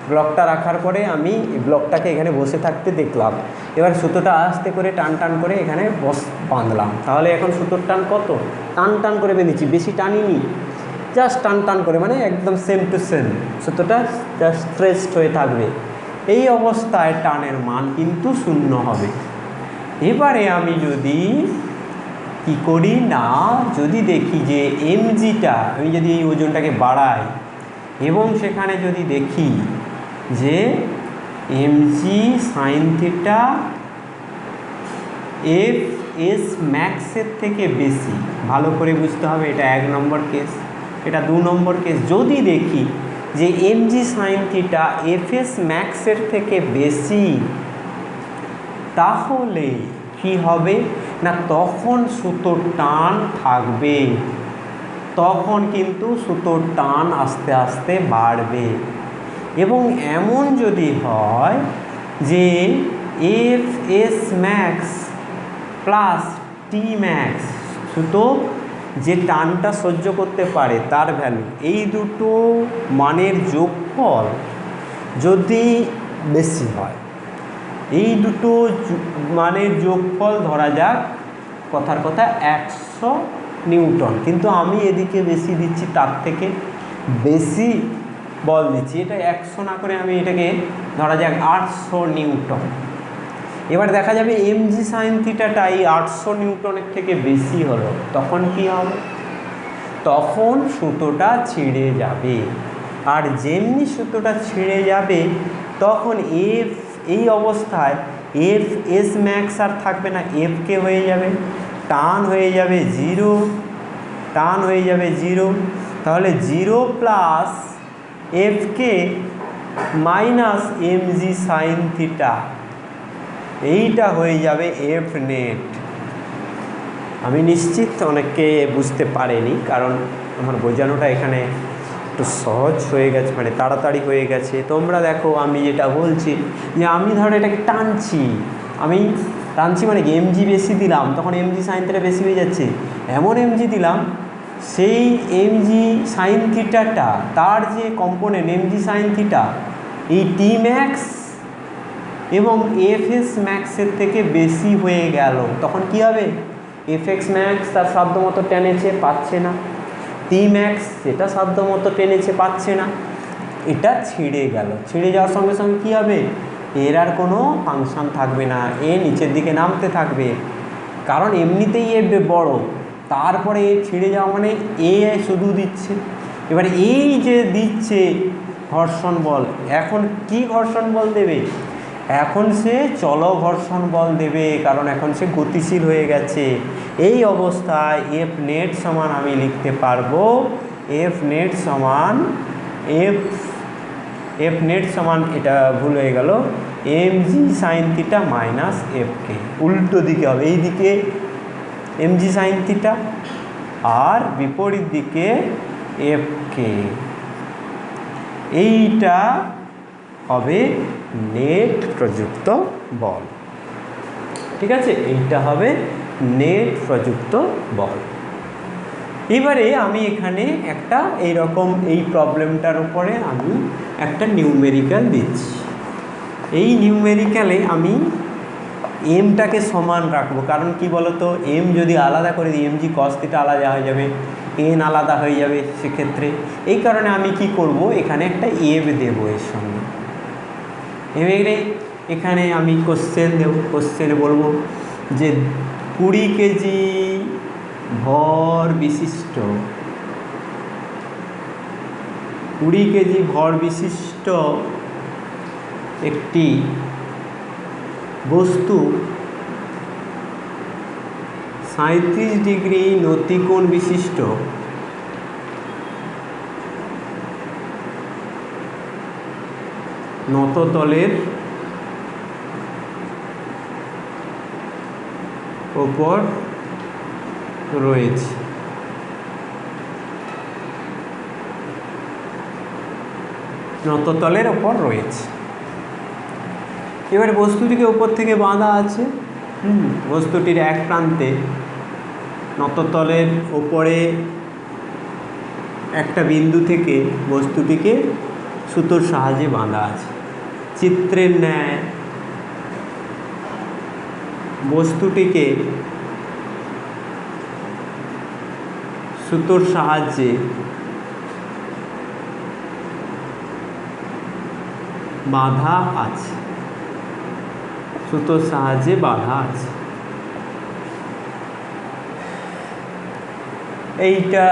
Speaker 1: ব্লকটা রাখার পরে আমি ব্লকটাকে এখানে বসে থাকতে দেখলাম। এবার সুতোটা আস্তে করে টান টান করে এখানে বাঁধলাম। তাহলে এখন সুতোর টান কত, টান টান করে বেঁধেছি, বেশি টানিনি, জাস্ট টান টান করে, মানে একদম সেম টু সেম সুতোটা জাস্ট স্ট্রেচড হয়ে থাকবে। এই অবস্থায় টানের মান কিন্তু শূন্য হবে। এবারে আমি যদি কি করি না, যদি দেখি যে এমজিটা, আমি যদি এই ওজনটাকে বাড়াই এবং সেখানে যদি দেখি যে MG sine theta F S ম্যাক্সের থেকে বেশি, ভালো করে বুঝতে হবে, এটা 1 নম্বর কেস, এটা 2 নম্বর কেস। যদি দেখি যে MG sine theta F S ম্যাক্সের থেকে বেশি, তাহলে কি হবে না, তখন সুতোর টান থাকবে তখন কিন্তু সুতোর টান আস্তে আস্তে বাড়বে। এবং এমন যদি হয় যে এফ এস ম্যাক্স প্লাস টি ম্যাক্স, সুতো যে টানটা সহ্য করতে পারে তার ভ্যালু, এই দুটো মানের যোগফল যদি বেশি হয়, এই দুটো মানের যোগফল ধরা যাক কথার কথা 100 নিউটন, কিন্তু আমি এদিকে বেশি দিচ্ছি, তার থেকে বেশি বল দিচ্ছি, এটা 100 না করে আমি এটাকে ধরা যাক 800 নিউটন। এবার দেখা যাবে এমজি সাইন থিটাটা এই 800 নিউটনের থেকে বেশি হলো, তখন কি হবে? তখন সুতোটা ছিঁড়ে যাবে। আর যেমনি সুতোটা ছিঁড়ে যাবে তখন এফ, এই অবস্থায় এফ এস ম্যাক্স আর থাকবে না, এফ কে হয়ে যাবে, টান হয়ে যাবে 0, টান হয়ে যাবে 0। তাহলে 0 প্লাস এফ কে মাইনাস এমজি সাইন থিটা, এইটা হয়ে যাবে এফ নেট। আমি নিশ্চিত অনেকে বুঝতে পারেনি, কারণ আমার বোঝানোটা এখানে একটু সহজ হয়ে গেছে, মানে তাড়াতাড়ি হয়ে গেছে। তোমরা দেখো আমি যেটা বলছি, যে আমি ধরো এটাকে টানছি, আমি টানছি মানে এমজি বেশি দিলাম, তখন এমজি সাইন থিটা বেশি হয়ে যাচ্ছে। এমন এমজি দিলাম, সেই এমজি সাইন থিটাটা তার যে কম্পোনেন্ট এমজি সাইন থিটা, এই টি ম্যাক্স এবং এফ এস ম্যাক্সের থেকে বেশি হয়ে গেল, তখন কি হবে? এফ এক্স ম্যাক্স তার সাধ্য মতো টেনেছে, পাচ্ছে না, টি ম্যাক্স সেটা সাধ্য মতো টেনেছে, পাচ্ছে না, এটা ছিঁড়ে গেল। ছিঁড়ে যাওয়ার সঙ্গে সঙ্গে কী হবে? এর আর কোনো ফাংশন থাকবে না, এ নিচের দিকে নামতে থাকবে, কারণ এমনিতেই এ বড়, তারপরে এ ছিঁড়ে যাওয়া মানে এ শুধু দিচ্ছে। এবার এই যে দিচ্ছে ঘর্ষণ বল, এখন কি ঘর্ষণ বল দেবে? এখন সে চল ঘর্ষণ বল দেবে, কারণ এখন সে গতিশীল হয়ে গেছে। এই অবস্থায় এফ নেট সমান আমি লিখতে পারবো, এফ নেট সমান এফ নেট সমান, এটা ভুল হয়ে গেল, M G sine theta minus F K, উল্টো দিকে হবে, এই দিকে এম জি সাইন থিটা আর বিপরীত দিকে এফ কে, এইটা হবে নেট প্রযুক্ত বল। ঠিক আছে, এইটা হবে নেট প্রযুক্ত বল। এবারে আমি এখানে একটা এইরকম এই প্রবলেমটার উপরে আমি একটা নিউমেরিক্যাল দিচ্ছি। এই নিউমেরিক্যালে আমি এমটাকে সমান রাখবো, কারণ কি বলতো, এম যদি আলাদা করে দিই, এম জি কস থিটা আলাদা হয়ে যাবে, এন আলাদা হয়ে যাবে সেক্ষেত্রে। এই কারণে আমি কি করব, এখানে একটা এফ দেবো এর সঙ্গে। এবারে এখানে আমি কোশ্চেন দেব, কোশ্চেনে বলবো যে 20 কেজি ভর বিশিষ্ট, 20 কেজি ভর বিশিষ্ট একটি বস্তু 37 ডিগ্রি নতিকোণ বিশিষ্ট নততলের ওপর রয়েছে। নততলের ওপর রয়েছে। এবারে বস্তুটিকে উপর থেকে বাঁধা আছে, বস্তুটির এক প্রান্তে নততলের ওপরে একটা বিন্দু থেকে বস্তুটিকে সুতোর সাহায্যে বাঁধা আছে। চিত্রের ন্যায় বস্তুটিকে সুতোর সাহায্যে বাঁধা আছে, সুতোর সাহায্যে বাঁধা আছে। এইটা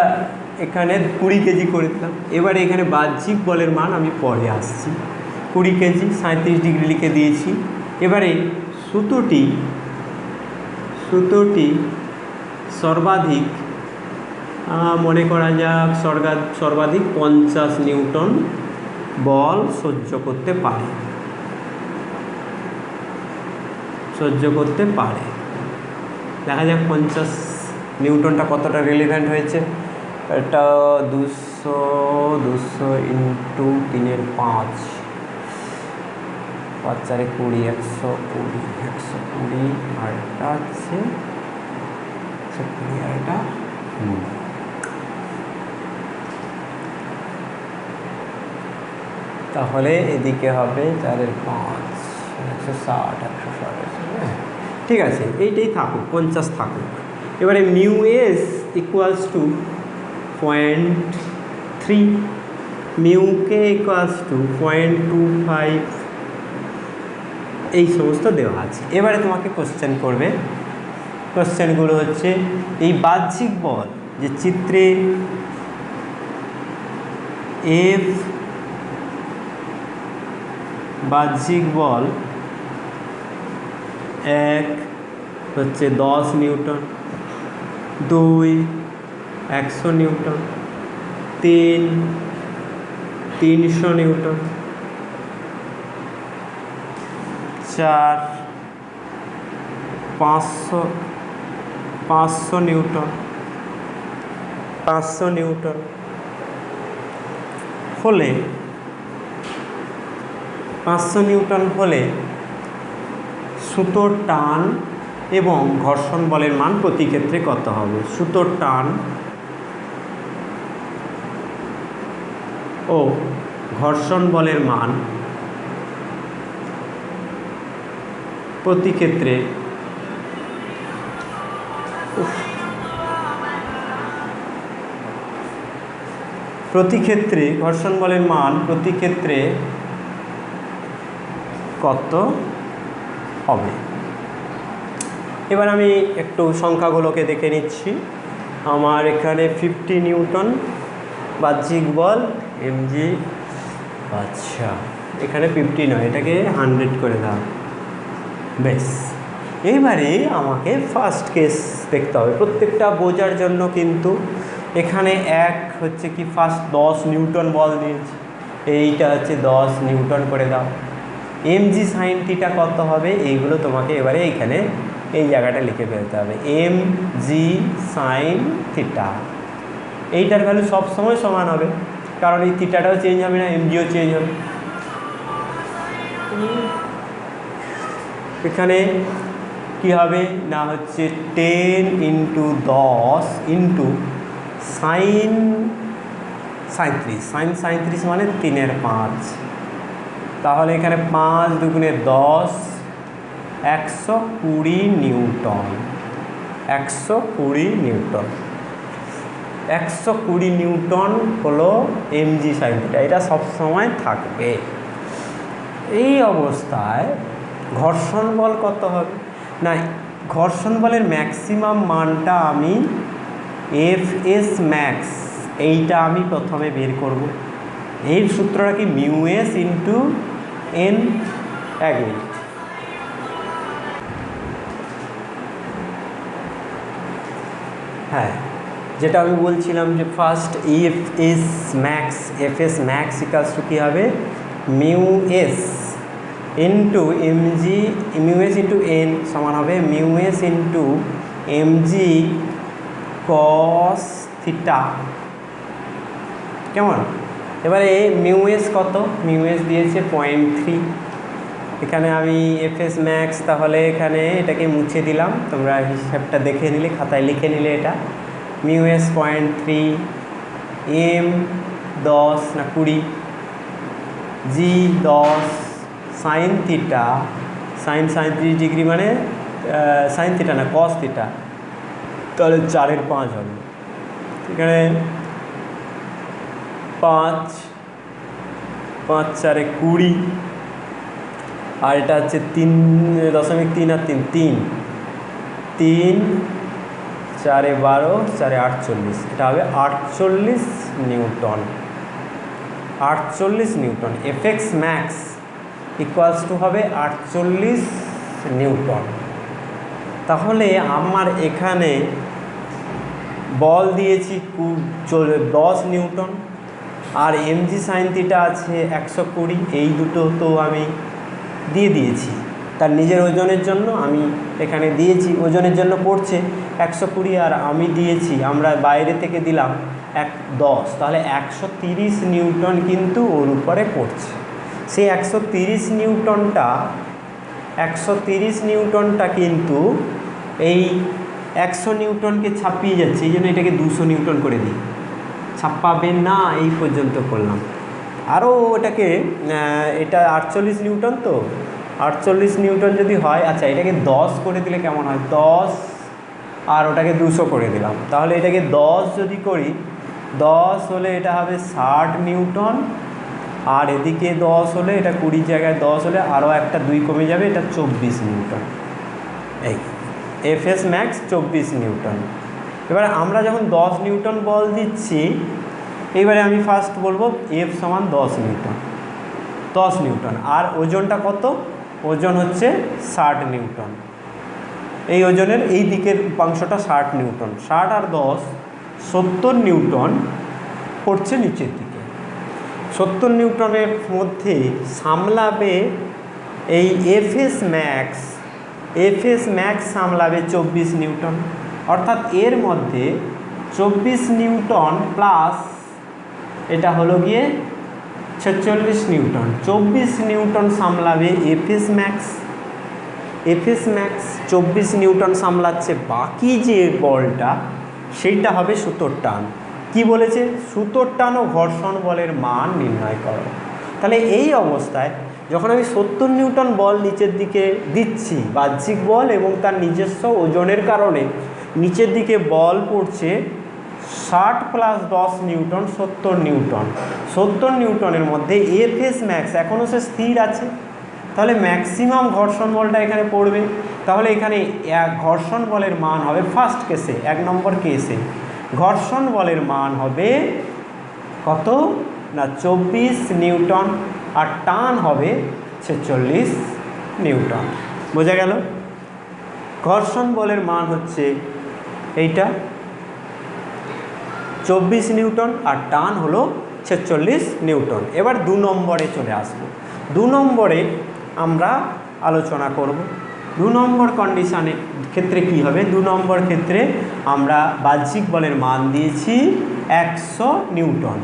Speaker 1: এখানে 20 কেজি করে দিলাম। এবারে এখানে বাহ্যিক বলের মান আমি পরে আসছি। 20 কেজি 37 ডিগ্রি লিখে দিয়েছি। এবারে সুতোটি সর্বাধিক, মনে করা যাক সর্বাধিক 50 নিউটন বল সহ্য করতে পারে, দেখা যাক 50 নিউটনটা কতটা রিলেভেন্ট হয়েছে। এটা 200 ইন্টু 3/5, 5 4 20, 120, আর এটা হচ্ছে 120, আর এটা তাহলে এদিকে হবে 4/5, 160, 160। ঠিক আছে, এইটাই থাকুক, 50 থাকুক। এবারে mu S equals to 0.3, mu K equals to 0.25, এই সমস্ত দেওয়া আছে। এবারে তোমাকে কোশ্চেন করবে। কোশ্চেনগুলো হচ্ছে এই বাহ্যিক বল যে চিত্রে এফ বাহ্যিক বল 1 হচ্ছে 10 Newton, 2 100 Newton, 3 300 Newton, 4 500 Newton, 500 Newton হলে 500 নিউটন হলে সুতোর টান এবং ঘর্ষণ বলের মান প্রতি ক্ষেত্রে কত হবে? সুতোর টান ও ঘর্ষণ বলের মান প্রতি ক্ষেত্রে ঘর্ষণ বলের মান প্রতি ক্ষেত্রে কত হবে? এবার আমি একটু সংখ্যাগুলোকে দেখে নিচ্ছি। আমার এখানে 50 নিউটন বাহ্যিক বল এমজি, আচ্ছা এখানে 50 নয়, এটাকে 100 করে দাও। বেশ, এইবারে আমাকে ফার্স্ট কেস দেখতে হবে প্রত্যেকটা বোঝার জন্য। কিন্তু এখানে এক হচ্ছে কি ফার্স্ট 10 নিউটন বল দিয়েছে, এইটা হচ্ছে 10 নিউটন করে দাও। এমজি সাইন থিটা কত হবে? এইগুলো তোমাকে এবারে এইখানে এই জায়গাটা লিখে ফেলতে হবে। এমজি সাইন থিটা, এইটার ভ্যালু সবসময় সমান হবে, কারণ এই থিটাটাও চেঞ্জ হবে না, এমজিও চেঞ্জ হবে। এখানে কি হবে না হচ্ছে 10 ইন্টু 10 ইন্টু সাইন 37, সাইন 37 মানে 3/5, তাহলে এখানে 5 দুগুণে 10, 120 নিউটন। 120 নিউটন, 120 নিউটন হলো এমজি সাইন থিটা, এটা সবসময় থাকবে। এই অবস্থায় ঘর্ষণ বল কত হবে? না, ঘর্ষণ বলের ম্যাক্সিমাম মানটা আমি এফ এস ম্যাক্স, এইটা আমি প্রথমে বের করব। এর সূত্রটা কি? Mu S into N. 1 minute. হ্যাঁ, যেটা আমি বলছিলাম যে first F S max equals to কী হবে? Mu S into MG, mu S into N সমান হবে mu S into MG cos theta. কেমন? এবারে মিউ এস কত? মিউ এস দিয়েছে 0.3। এখানে আমি এফএস ম্যাক্স, তাহলে এখানে এটাকে মুছে দিলাম, তোমরা হিসাবটা দেখে নিলে, খাতায় লিখে নিলে। এটা মিউ এস 0.3, এম 10 না 20, জি 10, সাইন থিটা, সাইন 37 ডিগ্রি মানে সাইন থিটা না কস থিটা, তাহলে 4/5 হবে। এখানে 5 5 4 20, আর এটা হচ্ছে 3.3 আর 3 3 4 12, 4 48, এটা হবে 48 Newton. 48 Newton FX max equals to হবে 48 নিউটন। তাহলে আমার এখানে বল দিয়েছি 10 নিউটন, আর এমজি সাইন থিটা আছে 120, এই দুটো তো আমি দিয়ে দিয়েছি। তার নিজের ওজনের জন্য আমি এখানে দিয়েছি, ওজনের জন্য পড়ছে 120, আর আমি দিয়েছি, আমরা বাইরে থেকে দিলাম 10, তাহলে 130 নিউটন কিন্তু ওর উপরে পড়ছে। সেই 130 নিউটনটা কিন্তু এই 100 নিউটনকে ছাপিয়ে যাচ্ছে, এই জন্য এটাকে 200 নিউটন করে দিই। ছাপাবে না, এই পর্যন্ত করলাম। আরও এটাকে এটা 48 নিউটন, তো 48 নিউটন যদি হয়, আচ্ছা এটাকে 10 করে দিলে কেমন হয়, 10 আর ওটাকে 200 করে দিলাম, তাহলে এটাকে 10 যদি করি, 10 হলে এটা হবে 60 নিউটন, আর এদিকে 10 হলে এটা 20 জায়গায় 10 হলে আরও একটা 2 কমে যাবে, এটা 24 নিউটন। এই এফএস ম্যাক্স 24 নিউটন। এবারে আমরা যখন 10 নিউটন বল দিচ্ছি, এইবারে আমি ফার্স্ট বলবো এফ সমান 10 নিউটন, 10 নিউটন। আর ওজনটা কত, ওজন হচ্ছে 60 নিউটন। এই ওজনের এই দিকের উপাংশটা 60 নিউটন, 60 আর 10 70 নিউটন পড়ছে নিচের দিকে। 70 নিউটনের মধ্যে সামলাবে এই এফএস ম্যাক্স সামলাবে 24 নিউটন, অর্থাৎ এর মধ্যে 24 নিউটন প্লাস এটা হলো গিয়ে 46 নিউটন, 24 নিউটন সামলাবে এফএস ম্যাক্স 24 নিউটন সামলাচ্ছে। বাকি যে বলটা সেইটা হবে সুতোর টান। কি বলেছে, সুতোর টান ও ঘর্ষণ বলের মান নির্ণয় করো। তাহলে এই অবস্থায় যখন আমি 70 নিউটন বল নিচের দিকে দিচ্ছি, বাহ্যিক বল এবং তার নিজস্ব ওজনের কারণে নিচের দিকে বল পড়ছে 60 প্লাস 10 নিউটন, 70 নিউটন। 70 নিউটনের মধ্যে এফএস ম্যাক্স এখনও সে স্থির আছে, তাহলে ম্যাক্সিমাম ঘর্ষণ বলটা এখানে পড়বে। তাহলে এখানে ঘর্ষণ বলের মান হবে ফার্স্ট কেসে, 1 নম্বর কেসে ঘর্ষণ বলের মান হবে কত না 24 নিউটন, আর টান হবে 46 নিউটন। বোঝা গেল? ঘর্ষণ বলের মান হচ্ছে এইটা 24 নিউটন, আর টান হলো 46 নিউটন। এবার 2 নম্বরে চলে আসবো। 2 নম্বরে আমরা আলোচনা করব 2 নম্বর কন্ডিশনের ক্ষেত্রে কি হবে। 2 নম্বর ক্ষেত্রে আমরা বাহ্যিক বলের মান দিয়েছি 100 নিউটন,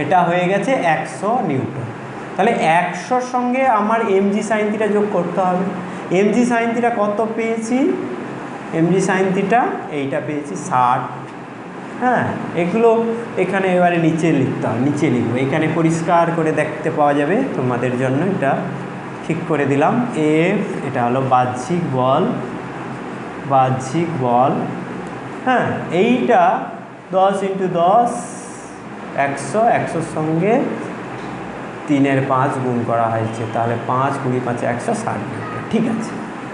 Speaker 1: এটা হয়ে গেছে 100 নিউটন। তাহলে 100 সঙ্গে আমার এমজি সাইন থিটা যোগ করতে হবে। এমজি সাইন থিটা কত পেয়েছি, এমজি সাইন থিটা এইটা পেয়েছি 60। হ্যাঁ, এগুলো এখানে এবারে নিচে লিখতে হবে, নিচে লিখবো, এখানে পরিষ্কার করে দেখতে পাওয়া যাবে তোমাদের জন্য। এটা ঠিক করে দিলাম, এফ এটা হলো বাহ্যিক বল। হ্যাঁ, এইটা 10 × 10 100, 100-র সঙ্গে 3-এর 5 গুণ করা হয়েছে, তাহলে 5 × 5 160 নিউটন। ঠিক আছে,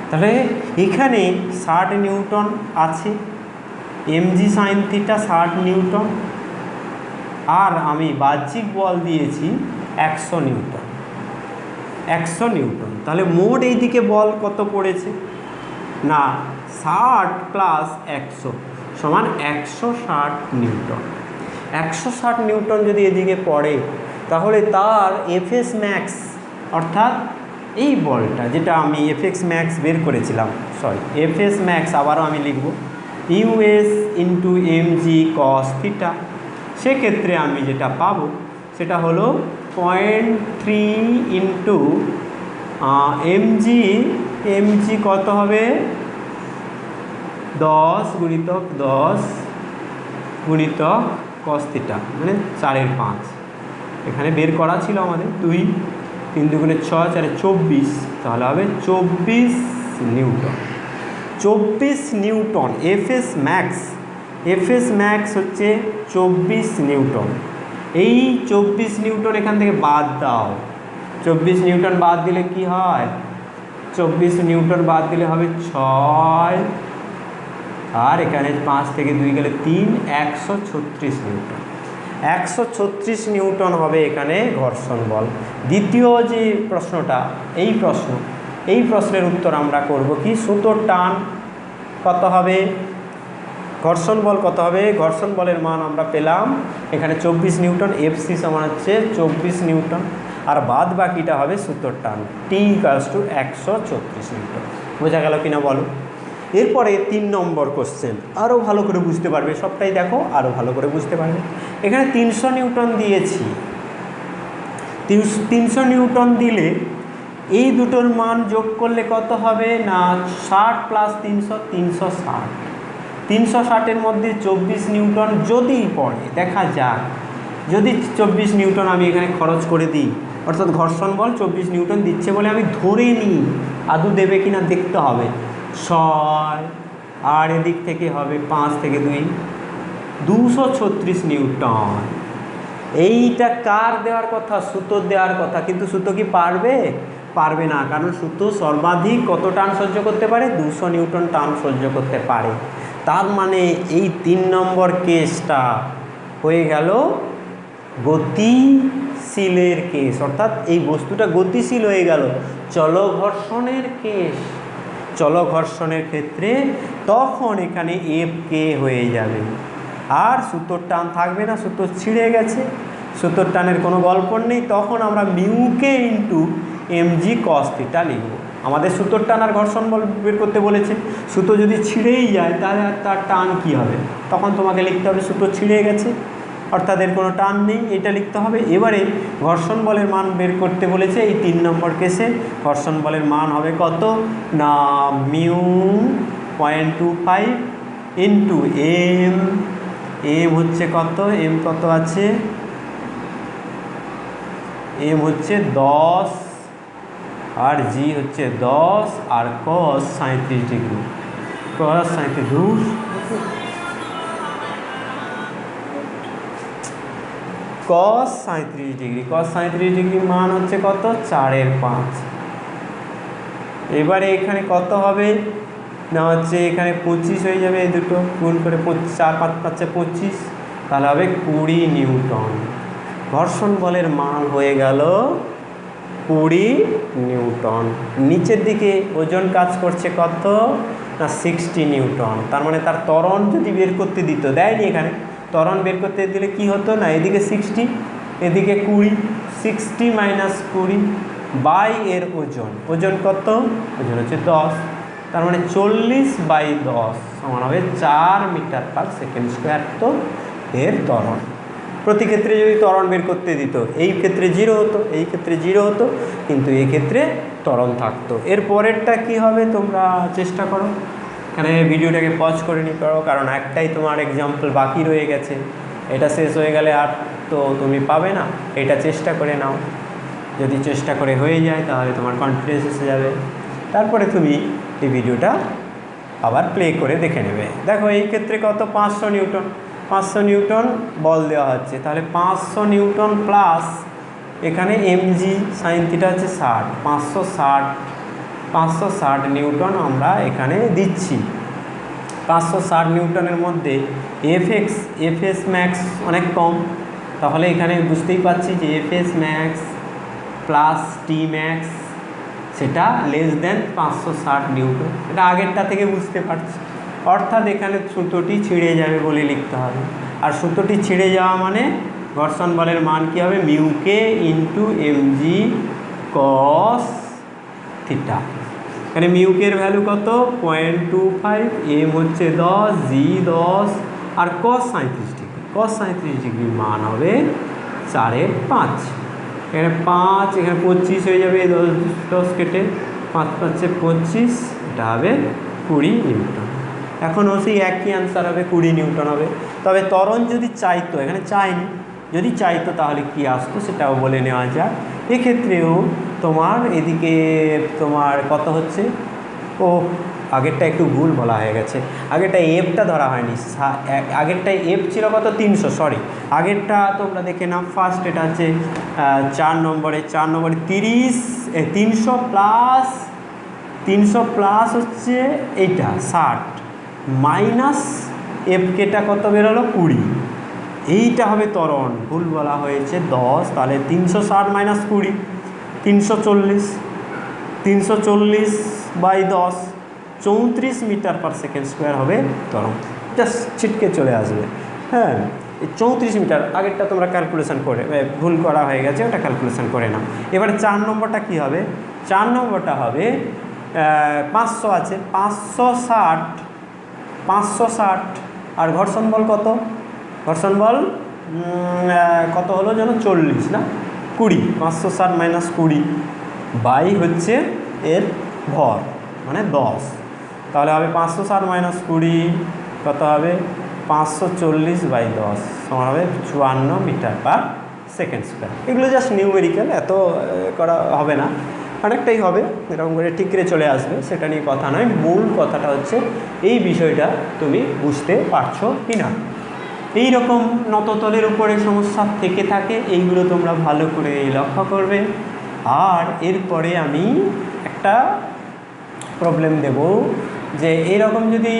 Speaker 1: তাহলে এখানে 60 নিউটন আছে, এমজি সাইন থিটা 60 নিউটন, আর আমি বাহ্যিক বল দিয়েছি 100 নিউটন। 100 নিউটন, তাহলে মোট এই দিকে বল কত পড়েছে না 60 প্লাস 100 সমান 160 নিউটন। 160 নিউটন যদি এদিকে পড়ে, তাহলে তার এফএস ম্যাক্স, অর্থাৎ এই বলটা যেটা আমি এফএক্স ম্যাক্স বের করেছিলাম, এফএস ম্যাক্স আবারও আমি লিখব US into MG cos theta. সেক্ষেত্রে আমি যেটা পাবো সেটা হলো 0.3 ইন্টু এমজি কত হবে 10 গুণিতক 10 গুণিতক কস থিটা, মানে 4/5। এখানে বের করা ছিল আমাদের 2, 3 × 2 = 6, 4 × 24, তাহলে হবে 24 নিউটন। 24 নিউটন এফএস ম্যাক্স হচ্ছে 24 নিউটন। এই 24 নিউটন এখান থেকে বাদ দাও, 24 নিউটন বাদ দিলে কি হয়, 24 নিউটন বাদ দিলে হবে 6, আর এখানে 5 থেকে 2 গেলে 3, 136 নিউটন। 136 নিউটন হবে এখানে ঘর্ষণ বল। দ্বিতীয় যে প্রশ্নটা, এই প্রশ্নের উত্তর আমরা করব কি, সুতোর টান কত হবে, ঘর্ষণ বল কত হবে। ঘর্ষণ বলের মান আমরা পেলাম এখানে 24 নিউটন, এফসি সমান হচ্ছে 24 নিউটন। আর বাদ বাকিটা হবে সুতোর টান। টি ইকুয়ালস টু 134 নিউটন। বোঝা গেল কিনা বলো? এরপরে 3 নম্বর কোশ্চেন, আরও ভালো করে বুঝতে পারবে, সবটাই দেখো আরও ভালো করে বুঝতে পারবে। এখানে 300 নিউটন দিয়েছি, 300 নিউটন দিলে এই দুটোর মান যোগ করলে কত হবে না 60 প্লাস 300, 360। 360-এর মধ্যে 24 নিউটন যদি পড়ে, দেখা যাক যদি 24 নিউটন আমি এখানে খরচ করে দিই, অর্থাৎ ঘর্ষণ বল 24 নিউটন দিচ্ছে বলে আমি ধরে নিই, আদৌ দেবে কিনা দেখতে হবে। 6 আর এদিক থেকে হবে 5 থেকে 2, 236 নিউটন। এইটা কার দেওয়ার কথা? সুতোর দেওয়ার কথা, কিন্তু সুতো কি পারবে? পারবে না, কারণ সুতো সর্বাধিক কত টান সহ্য করতে পারে? 200 নিউটন টান সহ্য করতে পারে। তার মানে এই 3 নম্বর কেসটা হয়ে গেল গতিশীলের কেস, অর্থাৎ এই বস্তুটা গতিশীল হয়ে গেল। চলঘর্ষণের কেস, চলঘর্ষণের ক্ষেত্রে তখন এখানে এফ কে হয়ে যাবে, আর সুতোর টান থাকবে না, সুতো ছিঁড়ে গেছে, সুতোর টানের কোনো গল্প নেই। তখন আমরা মিউকে ইন্টু এমজি কস থিটা লিখব। আমাদের সুতোর টান আর ঘর্ষণ বল বের করতে বলেছে। সুতো যদি ছিঁড়েই যায় তাহলে আর তার টান কী হবে? তখন তোমাকে লিখতে হবে সুতো ছিঁড়ে গেছে, অর্থাৎ এর কোনো টান নেই, এটা লিখতে হবে। এবারে ঘর্ষণ বলের মান বের করতে বলেছে এই 3 নম্বর কেসে। ঘর্ষণ বলের মান হবে কত না মিউ 0.25 ইন্টু এম, এম হচ্ছে কত, এম কত আছে, এম হচ্ছে 10 আর জি হচ্ছে 10 আর cos 37 degree, cos 37 cos 37 degree, cos 37 degree মান হচ্ছে কত 4/5। এবারে এখানে কত হবে না হচ্ছে এখানে 25 হয়ে যাবে, এই দুটো গুণ করে 4 5 5 25, তাহলে হবে 20 নিউটন। ঘর্ষণ বলের মান হয়ে গেল 20 নিউটন। নিচের দিকে ওজন কাজ করছে কত না 60 নিউটন। তার মানে তার ত্বরণ যদি বের করতে দিত, দেয়নি এখানে, ত্বরণ বের করতে দিলে কি হতো না এদিকে 60 এদিকে 20, 60 মাইনাস 20 বাই এর ওজন, ওজন কত, ওজন হচ্ছে 10, তার মানে 40/10 সমান হবে 4 মিটার পার সেকেন্ড স্কোয়ার। তো এর ত্বরণ প্রতি ক্ষেত্রে যদি ত্বরণ বের করতে দিত, এই ক্ষেত্রে 0 হতো, এই ক্ষেত্রে 0 হতো, কিন্তু এই ক্ষেত্রে ত্বরণ থাকতো। এর পরেরটা কি হবে তোমরা চেষ্টা করো, এখানে ভিডিওটাকে পজ করে নিতে পারো, কারণ একটাই তোমার এক্সাম্পল বাকি রয়ে গেছে, এটা শেষ হয়ে গেলে আর তো তুমি পাবে না। এটা চেষ্টা করে নাও, যদি চেষ্টা করে হয়ে যায় তাহলে তোমার কনফিডেন্স এসে যাবে। তারপরে তুমি এই ভিডিওটা আবার প্লে করে দেখে নেবে। দেখো এই ক্ষেত্রে কত 500 নিউটন, 500 নিউটন বল দেওয়া হচ্ছে, তাহলে 500 নিউটন প্লাস এখানে এমজি সাইন থিটা হচ্ছে 60, 560 নিউটন আমরা এখানে দিচ্ছি। 560 নিউটনের মধ্যে এফএস ম্যাক্স অনেক কম, তাহলে এখানে বুঝতেই পারছি যে এফএস ম্যাক্স প্লাস টি ম্যাক্স সেটা লেস দেন 560 নিউটন, এটা আগেরটা থেকে বুঝতে পারছি। অর্থাৎ এখানে সুতোটি ছিঁড়ে যাবে বলে লিখতে হবে, আর সুতোটি ছিঁড়ে যাওয়া মানে ঘর্ষণ বলের মান কী হবে মিউকে ইন্টু এমজি কস থিটা। এখানে মিউকের ভ্যালু কত 0.25, এম হচ্ছে 10, জি 10 আর cos 37 ডিগ্রি, cos 37 ডিগ্রির মান হবে 4/5। এখানে 5, এখানে 25 হয়ে যাবে, 10 কেটে 5 5 25, এটা হবে 20 নিউটন। এখনও সেই একই অ্যান্সার হবে 20 নিউটন হবে। তবে ত্বরণ যদি চাইতো, এখানে চাইনি, যদি চাইতো তাহলে কি আসতো সেটাও বলে নেওয়া যাক। এক্ষেত্রেও তোমার এদিকে তোমার কত হচ্ছে, ও আগেরটা একটু ভুল বলা হয়ে গেছে, আগেরটা এফটা ধরা হয়নি, আগেরটায় এফ ছিল কত 300, সরি আগেরটা তোমরা দেখে নাও। ফার্স্ট এটা হচ্ছে 4 নম্বরে 300 প্লাস হচ্ছে এইটা 60 মাইনাস এফকেটা কত বেরোলো 20, এইটা হবে ত্বরণ, ভুল বলা হয়েছে 10, তাহলে 360 মাইনাস 20 340, 340/10 34 মিটার পার সেকেন্ড স্কোয়ার হবে ত্বরণ, জাস্ট ছিটকে চলে আসবে। হ্যাঁ, 34 মিটার, আগেরটা তোমরা ক্যালকুলেশন করে ভুল করা হয়ে গেছে, ওটা ক্যালকুলেশন করে নাও। এবারে 4 নম্বরটা কী হবে? 4 নম্বরটা হবে 500 আছে, 560 আর ঘর্ষণ বল কত? ঘর্ষণ বল কত হলো যেন 40 না 20, 560 মাইনাস 20 বাই হচ্ছে এর ভর মানে 10, তাহলে হবে 560 মাইনাস 20 কত হবে? 540 বাই 10 সমান হবে 54 মিটার পার সেকেন্ড স্কোয়ার। এগুলো জাস্ট নিউমেরিক্যাল, এত করা হবে না, অনেকটাই হবে, এরকম করে ঠিক করে চলে আসবে, সেটা নিয়ে কথা নয়। মূল কথাটা হচ্ছে এই বিষয়টা তুমি বুঝতে পারছো কি না। এইরকম নততলের উপরে সমস্যা থেকে থাকে, এইগুলো তোমরা ভালো করে লক্ষ্য করবে। আর এরপরে আমি একটা প্রবলেম দেব যে এরকম যদি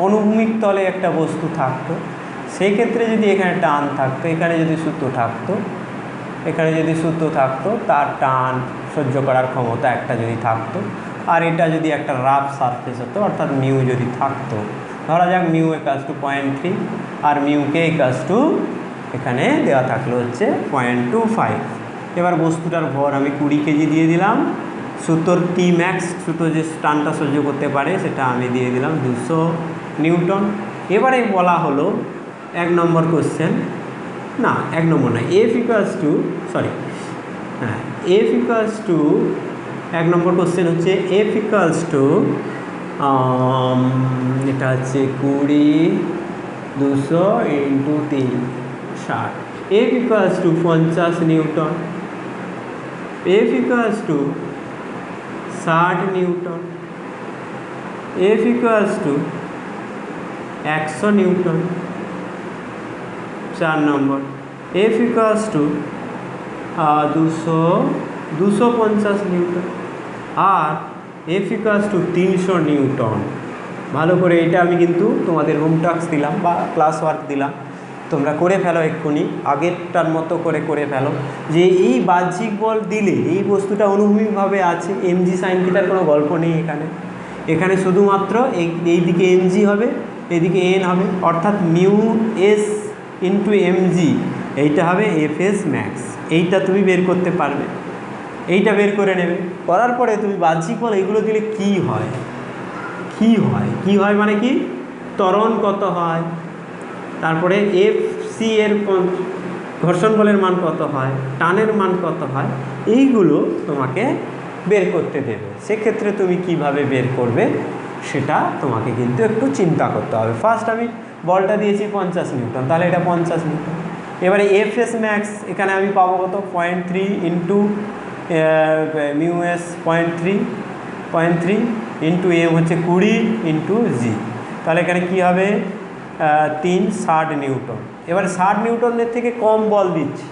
Speaker 1: অনুভূমিক তলে একটা বস্তু থাকতো, সেই ক্ষেত্রে যদি এখানে টান থাকতো, এখানে যদি সূত্র থাকতো, এখানে যদি সূত্র থাকতো, তার টান সহ্য করার ক্ষমতা একটা যদি থাকতো, আর এটা যদি একটা রাফ সারফেস হতো, অর্থাৎ মিউ যদি থাকতো, ধরা যাক মিউ = 0.3 আর মিউকে এখানে দেওয়া থাকলো হচ্ছে 0.25। এবার বস্তুটার ভর আমি 20 কেজি দিয়ে দিলাম, সূত্র টি ম্যাক্স সূত্র যে টানটা সহ্য করতে পারে সেটা আমি দিয়ে দিলাম 200 নিউটন। এবারে বলা হলো 1 নম্বর কোশ্চেন, না 1 নম্বর না, F equals to 1 number question হচ্ছে F ইকুয়ালস টু এটা হচ্ছে 20 200 × 3 60, F equals to 50 newton, F equals to 60 newton, F equals to 100 newton. 4 number F equals to 250 newton আর F ইকুয়ালস টু 300 নিউটন। ভালো করে এটা আমি কিন্তু তোমাদের হোম টাস্ক দিলাম বা ক্লাস ওয়ার্ক দিলাম, তোমরা করে ফেলো, এক্ষুনি আগেরটার মতো করে ফেলো যে এই বাহ্যিক বল দিলে এই বস্তুটা অনুভূমিকভাবে আছে, এমজি সাইন থিটার কোনো গল্প নেই এখানে শুধুমাত্র এই দিকে এমজি হবে, এদিকে এন হবে, অর্থাৎ মিউ এস ইন্টু এমজি, এইটা হবে এফএস ম্যাক্স। এইটা তুমি বের করতে পারবে, এইটা বের করে নেবে, করার পরে তুমি বাহ্যিক বল এইগুলো দিলে কি হয় মানে কি ত্বরণ কত হয়, তারপরে এফসি এর ঘর্ষণ বলের মান কত হয়, টানের মান কত হয়, এইগুলো তোমাকে বের করতে দেবে। সেক্ষেত্রে তুমি কিভাবে বের করবে সেটা তোমাকে কিন্তু একটু চিন্তা করতে হবে। ফার্স্ট আমি বলটা দিয়েছি 50 নিউটন, তাহলে এটা 50 নিউটন। এবারে এফএস ম্যাক্স এখানে আমি পাবো কত? 0.3 into mu S 0.3 into m হচ্ছে 20 ইন্টু জি, তাহলে এখানে কী হবে 60 নিউটন। এবারে 60 নিউটনের থেকে কম বল দিচ্ছি,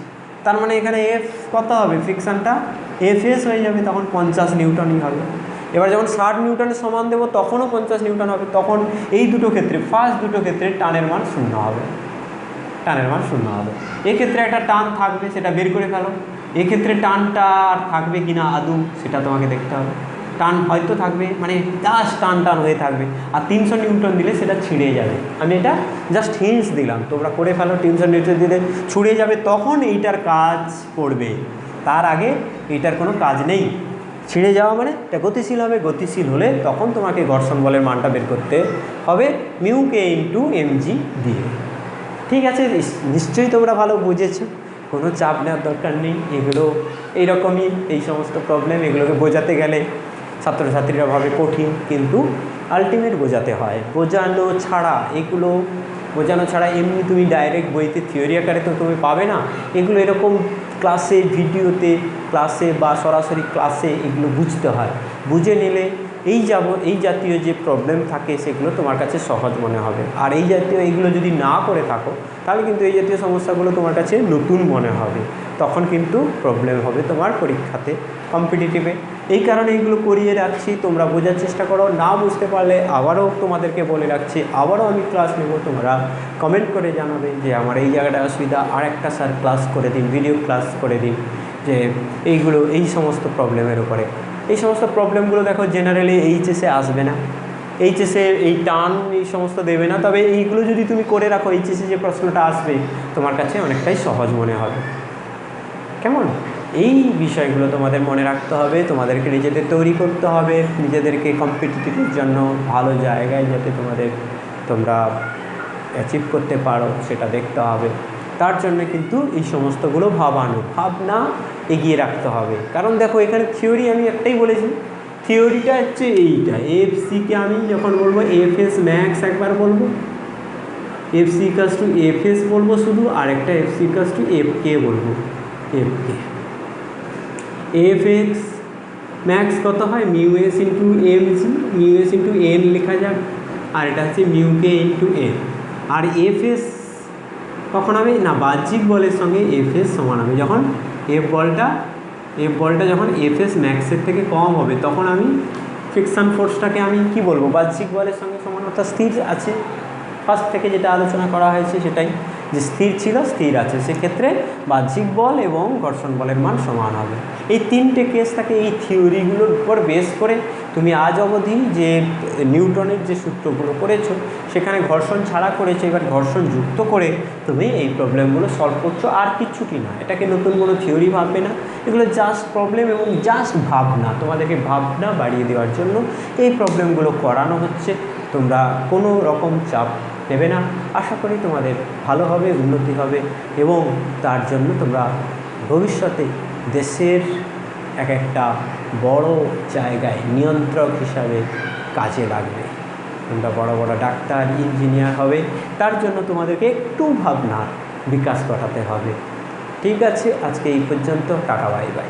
Speaker 1: তার মানে এখানে এফ কত হবে? ফ্রিকশানটা এফএস হয়ে যাবে, তখন 50 নিউটনই হবে। এবার যখন 60 নিউটনের সমান দেবো তখনও 50 নিউটন হবে, তখন এই দুটো ক্ষেত্রে ফার্স্ট দুটো ক্ষেত্রে টানের মান 0 হবে, এক্ষেত্রে একটা টান থাকবে, সেটা বের করে ফেলো। এক্ষেত্রে টানটা আর থাকবে কি না আদৌ সেটা তোমাকে দেখতে হবে। টান হয়তো থাকবে, মানে জাস্ট টান হয়ে থাকবে, আর 300 নিউটন দিলে সেটা ছিঁড়ে যাবে। আমি এটা জাস্ট হিন্টস দিলাম, তোমরা করে ফেলো। 300 নিউটন দিলে ছুড়ে যাবে, তখন এইটার কাজ পড়বে, তার আগে এইটার কোনো কাজ নেই। ছিঁড়ে যাওয়া মানে এটা গতিশীল হবে, গতিশীল হলে তখন তোমাকে ঘর্ষণ বলের মানটা বের করতে হবে মিউকে ইন্টু এমজি দিয়ে। ঠিক আছে, নিশ্চয়ই তোমরা ভালো বুঝেছো, কোনো চাপ নেওয়ার দরকার নেই। এগুলো এইরকমই, এই সমস্ত প্রবলেম এগুলোকে বোঝাতে গেলে ছাত্রছাত্রীরা ভাবে কঠিন, কিন্তু আলটিমেট বোঝাতে হয়। বোঝানো ছাড়া এমনি তুমি ডাইরেক্ট বইতে থিওরি আকারে তো তুমি পাবে না। এগুলো এরকম ক্লাসে, ভিডিওতে, ক্লাসে বা সরাসরি ক্লাসে এগুলো বুঝতে হয়। বুঝে নিলে এই জাতীয় যে প্রবলেম থাকে সেগুলো তোমার কাছে সহজ মনে হবে। আর এইগুলো যদি না করে থাকো তাহলে কিন্তু এই জাতীয় সমস্যাগুলো তোমার কাছে নতুন মনে হবে, তখন কিন্তু প্রবলেম হবে তোমার পরীক্ষাতে, কম্পিটিটিভে। এই কারণে এইগুলো করিয়ে রাখছি, তোমরা বোঝার চেষ্টা করো। না বুঝতে পারলে আবারও তোমাদেরকে বলে রাখছি, আবারও আমি ক্লাস নেব, তোমরা কমেন্ট করে জানাবে যে আমার এই জায়গাটা অসুবিধা, আর একটা স্যার ক্লাস করে দিন, ভিডিও ক্লাস করে দিন, যে এই সমস্ত প্রবলেমের উপরে। এই সমস্ত প্রবলেমগুলো দেখো জেনারেলি এইচএসে আসবে না, এইচএসে এই টান এই সমস্ত দেবে না, তবে এইগুলো যদি তুমি করে রাখো এইচএসে যে প্রশ্নটা আসবে তোমার কাছে অনেকটাই সহজ মনে হবে। কেমন? এই বিষয়গুলো তোমাদের মনে রাখতে হবে, তোমাদেরকে নিজেদের তৈরি করতে হবে, নিজেদেরকে কম্পিটিটিভের জন্য ভালো জায়গায় যাতে তোমরা অ্যাচিভ করতে পারো সেটা দেখতে হবে। তার জন্য কিন্তু এই সমস্তগুলো ভাবনা এগিয়ে রাখতে হবে। কারণ দেখো এখানে থিওরি আমি একটাই বলেছি, থিওরিটা হচ্ছে এইটা, এফসিকে আমি যখন বলবো এফএস ম্যাক্স একবার বলবো, এফসি ইকাস টু এফএস বলবো শুধু, আরেকটা এফসি ইকাস টু এফকে বলবো, এফকে। এফএক্স ম্যাক্স কত হয়, mu S into m g, mu S into N লেখা যাক, আর এটা হচ্ছে মিউ কে ইন্টু এন। আর এফএস কখন হবে না, বাহ্যিক বলের সঙ্গে এফএস সমান হবে যখন এফ বলটা যখন এফএস ম্যাক্সের থেকে কম হবে, তখন আমি ফ্রিকশন ফোর্সটাকে আমি কি বলবো, বাহ্যিক বলের সঙ্গে সমান, অর্থাৎ স্থির আছে। ফার্স্ট থেকে যেটা আলোচনা করা হয়েছে সেটাই, যে স্থির ছিল স্থির আছে, সেক্ষেত্রে বাহ্যিক বল এবং ঘর্ষণ বলের মান সমান হবে। এই তিনটে কেস থাকে, এই থিওরিগুলোর উপর বেস করে তুমি আজ অবধি যে নিউটনের যে সূত্রগুলো করেছো সেখানে ঘর্ষণ ছাড়া করেছো, এবার ঘর্ষণ যুক্ত করে তুমি এই প্রবলেমগুলো সলভ করছো, আর কিচ্ছুটি না। এটাকে নতুন কোনো থিওরি ভাববে না, এগুলো জাস্ট প্রবলেম এবং জাস্ট ভাবনা, তোমাদেরকে ভাবনা বাড়িয়ে দেওয়ার জন্য এই প্রবলেমগুলো করানো হচ্ছে। তোমরা কোনো রকম চাপ নেবে না, আশা করি তোমাদের ভালো হবে, উন্নতি হবে এবং তার জন্য তোমরা ভবিষ্যতে দেশের একটা বড় জায়গায় নিয়ন্ত্রক হিসাবে কাজে লাগবে। তোমরা বড় বড় ডাক্তার, ইঞ্জিনিয়ার হবে, তার জন্য তোমাদেরকে একটু ভাবনার বিকাশ ঘটাতে হবে। ঠিক আছে, আজকে এই পর্যন্ত, টাটা, বাই বাই।